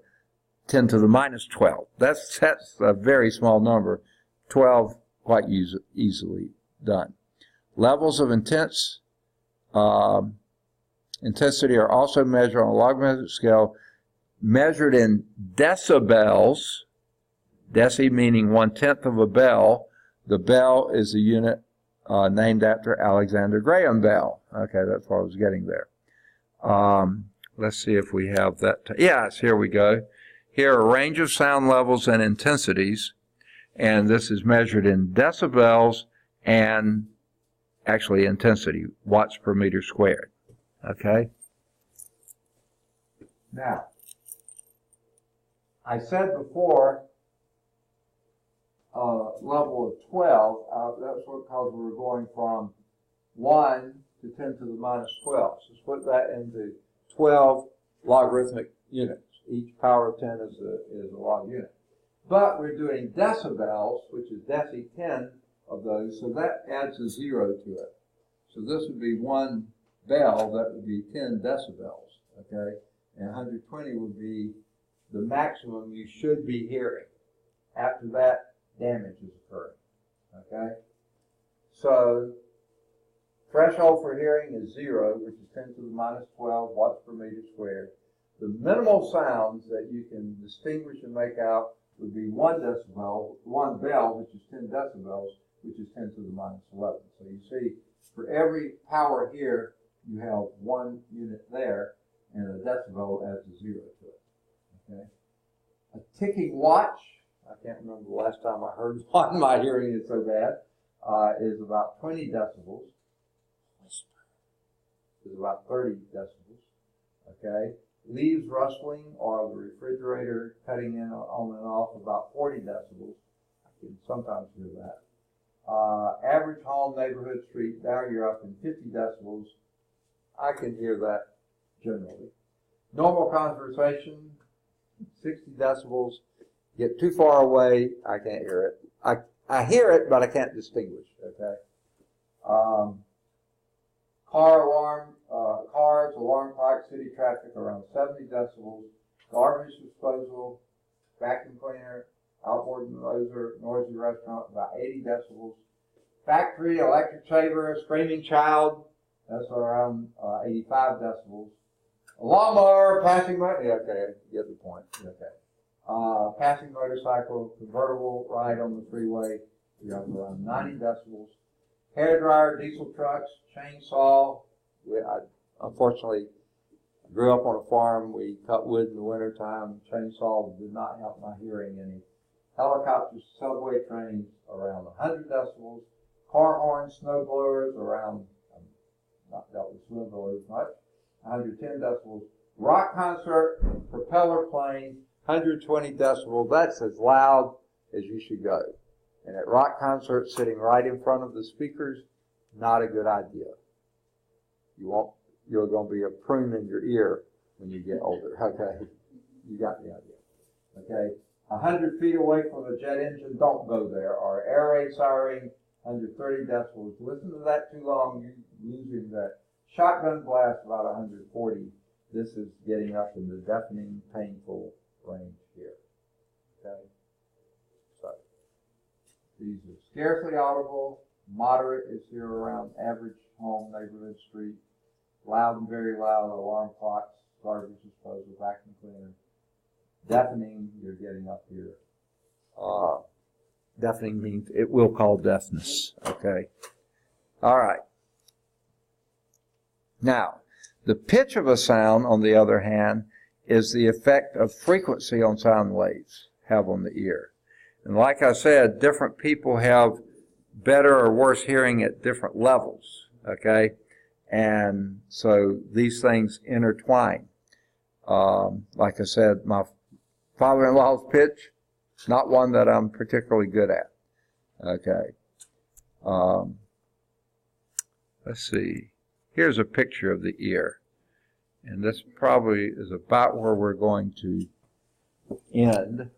10 to the minus 12. That's a very small number. 12 quite easily done. Levels of intensity are also measured on a logarithmic scale, measured in decibels. Deci meaning 1/10 of a bell. The bell is a unit named after Alexander Graham Bell. Okay, that's what I was getting there. Let's see if we have that. Yes, here we go. Here are a range of sound levels and intensities, and this is measured in decibels and actually intensity, watts per meter squared. Okay? Now, I said before, level of 12, that's because we were going from 1 to 10 to the minus 12. So split that into 12 logarithmic units. Each power of 10 is a log unit. But we're doing decibels, which is deci 10 of those, so that adds a 0 to it. So this would be 1 bell, that would be 10 decibels, okay? And 120 would be the maximum you should be hearing. After that, damage is occurring, okay? So, threshold for hearing is 0, which is 10 to the minus 12 watts per meter squared. The minimal sounds that you can distinguish and make out would be 1 decibel, 1 bell, which is 10 decibels, which is 10 to the minus 11. So you see, for every power here, you have 1 unit there, and a decibel adds a 0 to it, okay? A ticking watch, I can't remember the last time I heard one, my hearing is so bad, is about 20 decibels. Is about 30 decibels, okay? Leaves rustling or the refrigerator cutting in on and off about 40 decibels. I can sometimes hear that. Average home, neighborhood, street, now you're up in 50 decibels. I can hear that generally. Normal conversation, 60 decibels. Get too far away, I can't hear it. I hear it, but I can't distinguish, okay? Car alarm, cars, alarm clock, city traffic around 70 decibels. Garbage disposal, vacuum cleaner, outboard noisy restaurant, about 80 decibels. Factory, electric shaver, screaming child, that's around 85 decibels. A lawnmower, passing motor, yeah, okay, you get the point, okay. Passing motorcycle, convertible ride on the freeway, you have around 90 decibels. Hair dryer, diesel trucks, chainsaw. I unfortunately grew up on a farm. We cut wood in the wintertime. Chainsaw did not help my hearing any. Helicopters, subway trains, around 100 decibels. Car horns, snow blowers, around, I've not dealt with snow blowers much, 110 decibels. Rock concert, propeller plane, 120 decibels. That's as loud as you should go. And at rock concerts, sitting right in front of the speakers, not a good idea. You're going to be a prune in your ear when you get older, okay? You got the idea, okay? 100 feet away from a jet engine, don't go there. Or air raid siren, 130 decibels. Listen to that too long, you're losing that. Shotgun blast, about 140. This is getting up in the deafening, painful range here, okay? So, these are scarcely audible. Moderate is here around average home, neighborhood, street. Loud and very loud, alarm clocks, garbage disposal, vacuum cleaner. Deafening, you're getting up here. Deafening means it will cause deafness, okay? All right. Now, the pitch of a sound, on the other hand, is the effect of frequency on sound waves have on the ear. And like I said, different people have better or worse hearing at different levels, okay? And so these things intertwine. Like I said, my father-in-law's pitch, not one that I'm particularly good at, okay? Let's see. Here's a picture of the ear. And this probably is about where we're going to end.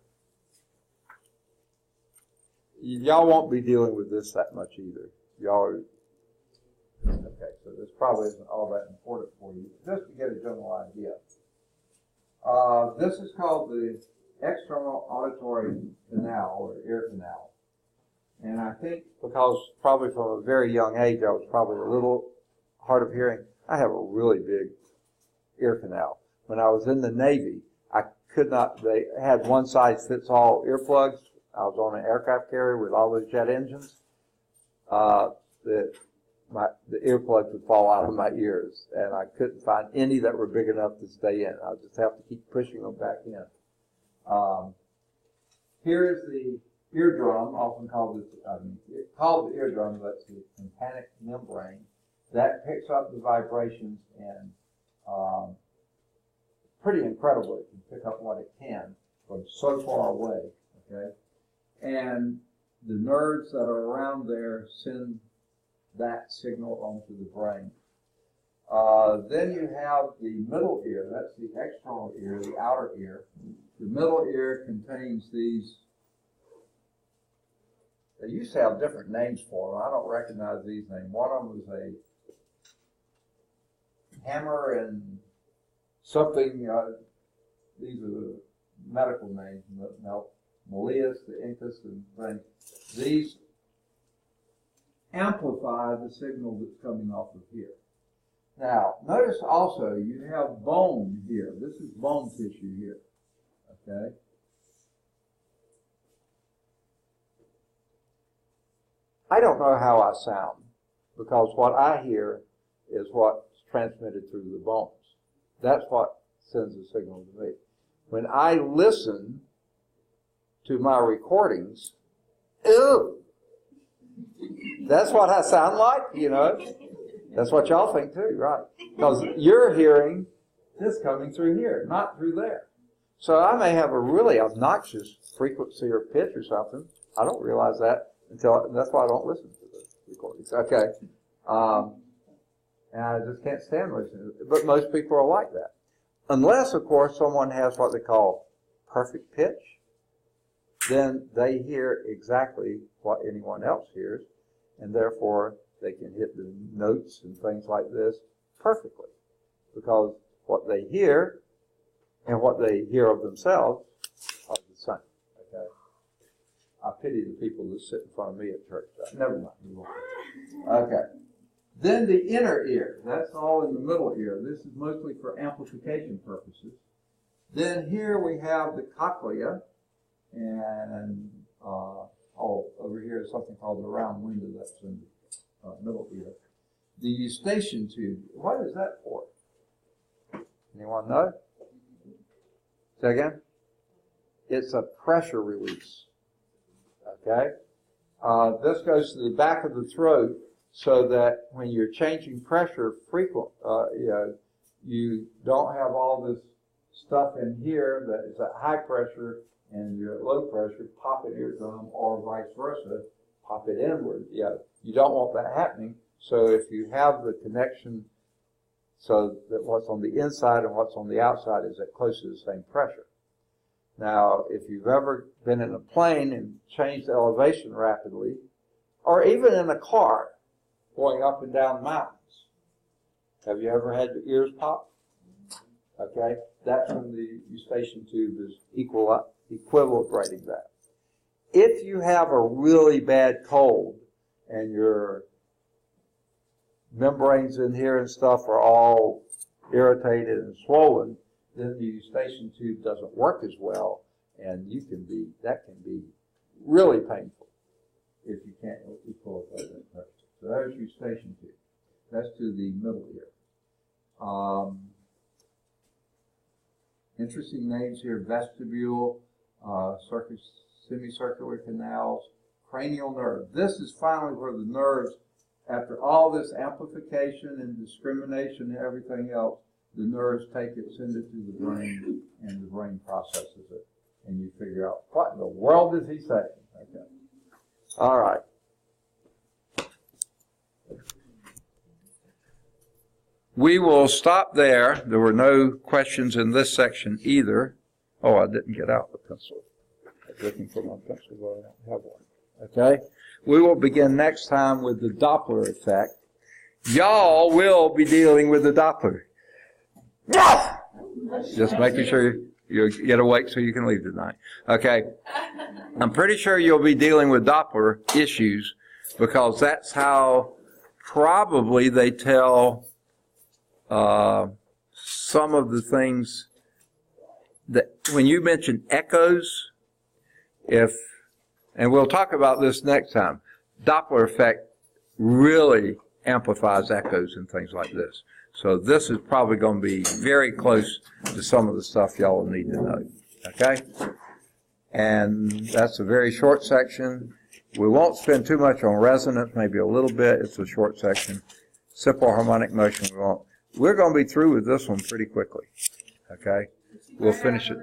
Y'all won't be dealing with this that much either. Y'all are, okay, so this probably isn't all that important for you, just to get a general idea. This is called the external auditory canal, or ear canal. And I think because probably from a very young age I was probably a little hard of hearing, I have a really big ear canal. When I was in the Navy, I could not, they had one size fits all earplugs. I was on an aircraft carrier with all those jet engines. The earplugs would fall out of my ears, and I couldn't find any that were big enough to stay in. I just have to keep pushing them back in. Here is the eardrum, often called the eardrum, but it's the tympanic membrane that picks up the vibrations, and pretty incredible. It can pick up what it can from so far away. Okay, and the nerves that are around there send that signal onto the brain. Then you have the middle ear. That's the external ear, the outer ear. The middle ear contains these. They used to have different names for them. I don't recognize these names. One of them was a hammer and something. These are the medical names. Malleus, the incus, and things. These amplify the signal that's coming off of here. Now, notice also you have bone here. This is bone tissue here. Okay? I don't know how I sound, because what I hear is what's transmitted through the bones. That's what sends the signal to me. When I listen to my recordings, ew, that's what I sound like, you know. That's what y'all think too, right? Because you're hearing this coming through here, not through there. So I may have a really obnoxious frequency or pitch or something. I don't realize that that's why I don't listen to the recordings. Okay. And I just can't stand listening. But most people are like that. Unless, of course, someone has what they call perfect pitch. Then they hear exactly what anyone else hears, and therefore they can hit the notes and things like this perfectly, because what they hear and what they hear of themselves are the same. Okay? I pity the people that sit in front of me at church. Never mind. Okay. Then the inner ear. That's all in the middle ear. This is mostly for amplification purposes. Then here we have the cochlea. And over here is something called the round window that's in the middle ear. The eustachian tube, what is that for? Anyone know? Say again? It's a pressure release. Okay? This goes to the back of the throat so that when you're changing pressure you don't have all this stuff in here that is at high pressure and you're at low pressure, pop an eardrum, or vice versa, pop it inward. Yeah, you don't want that happening. So if you have the connection so that what's on the inside and what's on the outside is at close to the same pressure. Now, if you've ever been in a plane and changed the elevation rapidly, or even in a car going up and down mountains, have you ever had your ears pop? Okay, that's when the eustachian tube is equilibrating that. If you have a really bad cold and your membranes in here and stuff are all irritated and swollen, then the eustachian tube doesn't work as well, and that can be really painful if you can't equilibrate that pressure. So there's eustachian tube. That's to the middle ear. Interesting names here: vestibule, semicircular canals, cranial nerve. This is finally where the nerves, after all this amplification and discrimination and everything else, the nerves take it, send it to the brain, and the brain processes it. And you figure out, what in the world is he saying? Okay. All right. we will stop there. There were no questions in this section either. Oh, I didn't get out the pencil. I was looking for my pencil, but I don't have one. Okay? We will begin next time with the Doppler effect. Y'all will be dealing with the Doppler. Just making sure you get awake so you can leave tonight. Okay? I'm pretty sure you'll be dealing with Doppler issues because that's how probably they tell some of the things that when you mention echoes, and we'll talk about this next time, Doppler effect really amplifies echoes and things like this. So this is probably going to be very close to some of the stuff y'all will need to know. Okay? And that's a very short section. We won't spend too much on resonance, maybe a little bit. It's a short section. Simple harmonic motion, we won't. We're going to be through with this one pretty quickly. Okay? We'll finish it.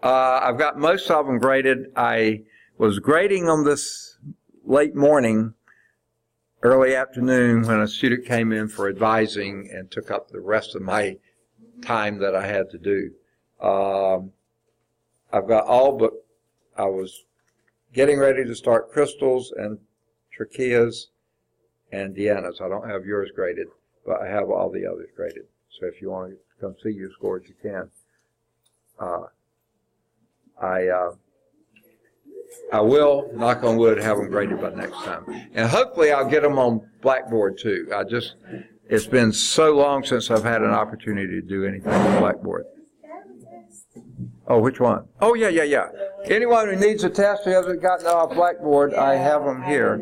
I've got most of them graded. I was grading them this late morning, early afternoon, when a student came in for advising and took up the rest of my time that I had to do. I've got all but I was getting ready to start crystals and tracheas and Deannas. I don't have yours graded, but I have all the others graded. So if you want to come see your scores, you can. I will, knock on wood, have them graded by next time. And hopefully I'll get them on Blackboard too. It's been so long since I've had an opportunity to do anything on Blackboard. Oh, which one? Oh, yeah. Anyone who needs a test who hasn't gotten off Blackboard, I have them here.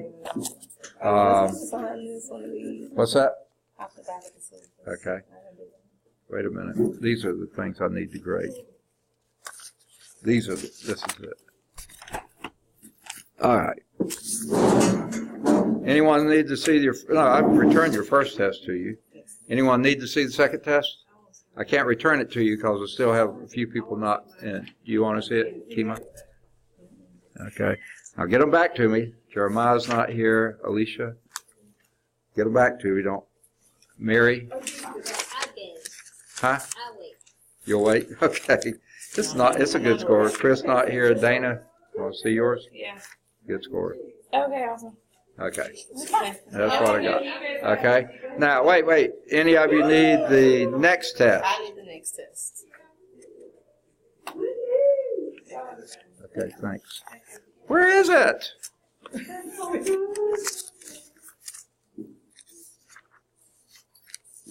What's that? Okay. Wait a minute. These are the things I need to grade. This is it. All right. Anyone need to see no, I've returned your first test to you. Anyone need to see the second test? I can't return it to you because I still have a few people not in. Do you want to see it, Kima? Okay. Now get them back to me. Jeremiah's not here. Alicia, get them back to me. Don't. Mary? I'll get it. Huh? I'll wait. You'll wait? Okay. It's a good score. Chris not here. Dana, want to see yours? Yeah. Good score. Okay, awesome. Okay. That's what I got. Okay. Now, wait. Any of you need the next test? I need the next test. Okay, thanks. Where is it?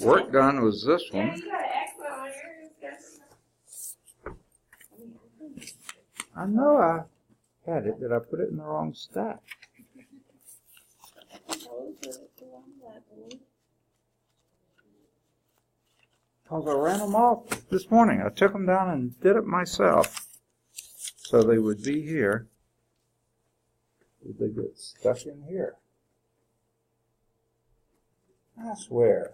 Work done was this Yeah, one. you got an excellent on yours. I know I had it. Did I put it in the wrong stack? Because I ran them off this morning. I took them down and did it myself. So they would be here. Did they get stuck in here? I swear.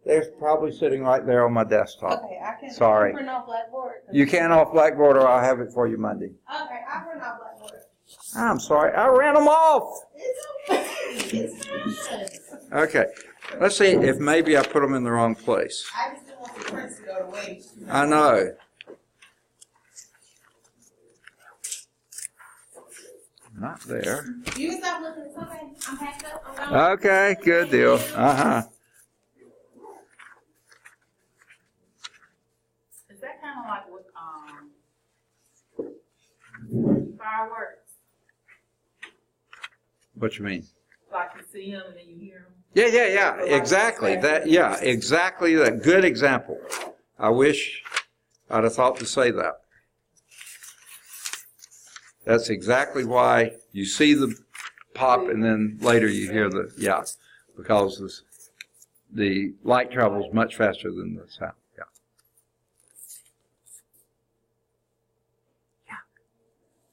They're probably sitting right there on my desktop. Okay, I can Sorry. print off Blackboard. You can off Blackboard or I'll have it for you Monday. Okay, I'll print off Blackboard. I'm sorry. I ran them off. It's okay. It's fine. Okay. Let's see if maybe I put them in the wrong place. I just don't want the prints to go to waste. I know. Not there. You can stop looking. It's okay. I'm packed up. I'm going. Okay, good deal. Uh-huh. Is that kind of like with fireworks? What you mean? Like you see them and then you hear them? Yeah. Exactly. Exactly that. Good example. I wish I'd have thought to say that. That's exactly why you see the pop and then later you hear the, because the light travels much faster than the sound. Yeah.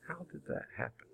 How did that happen?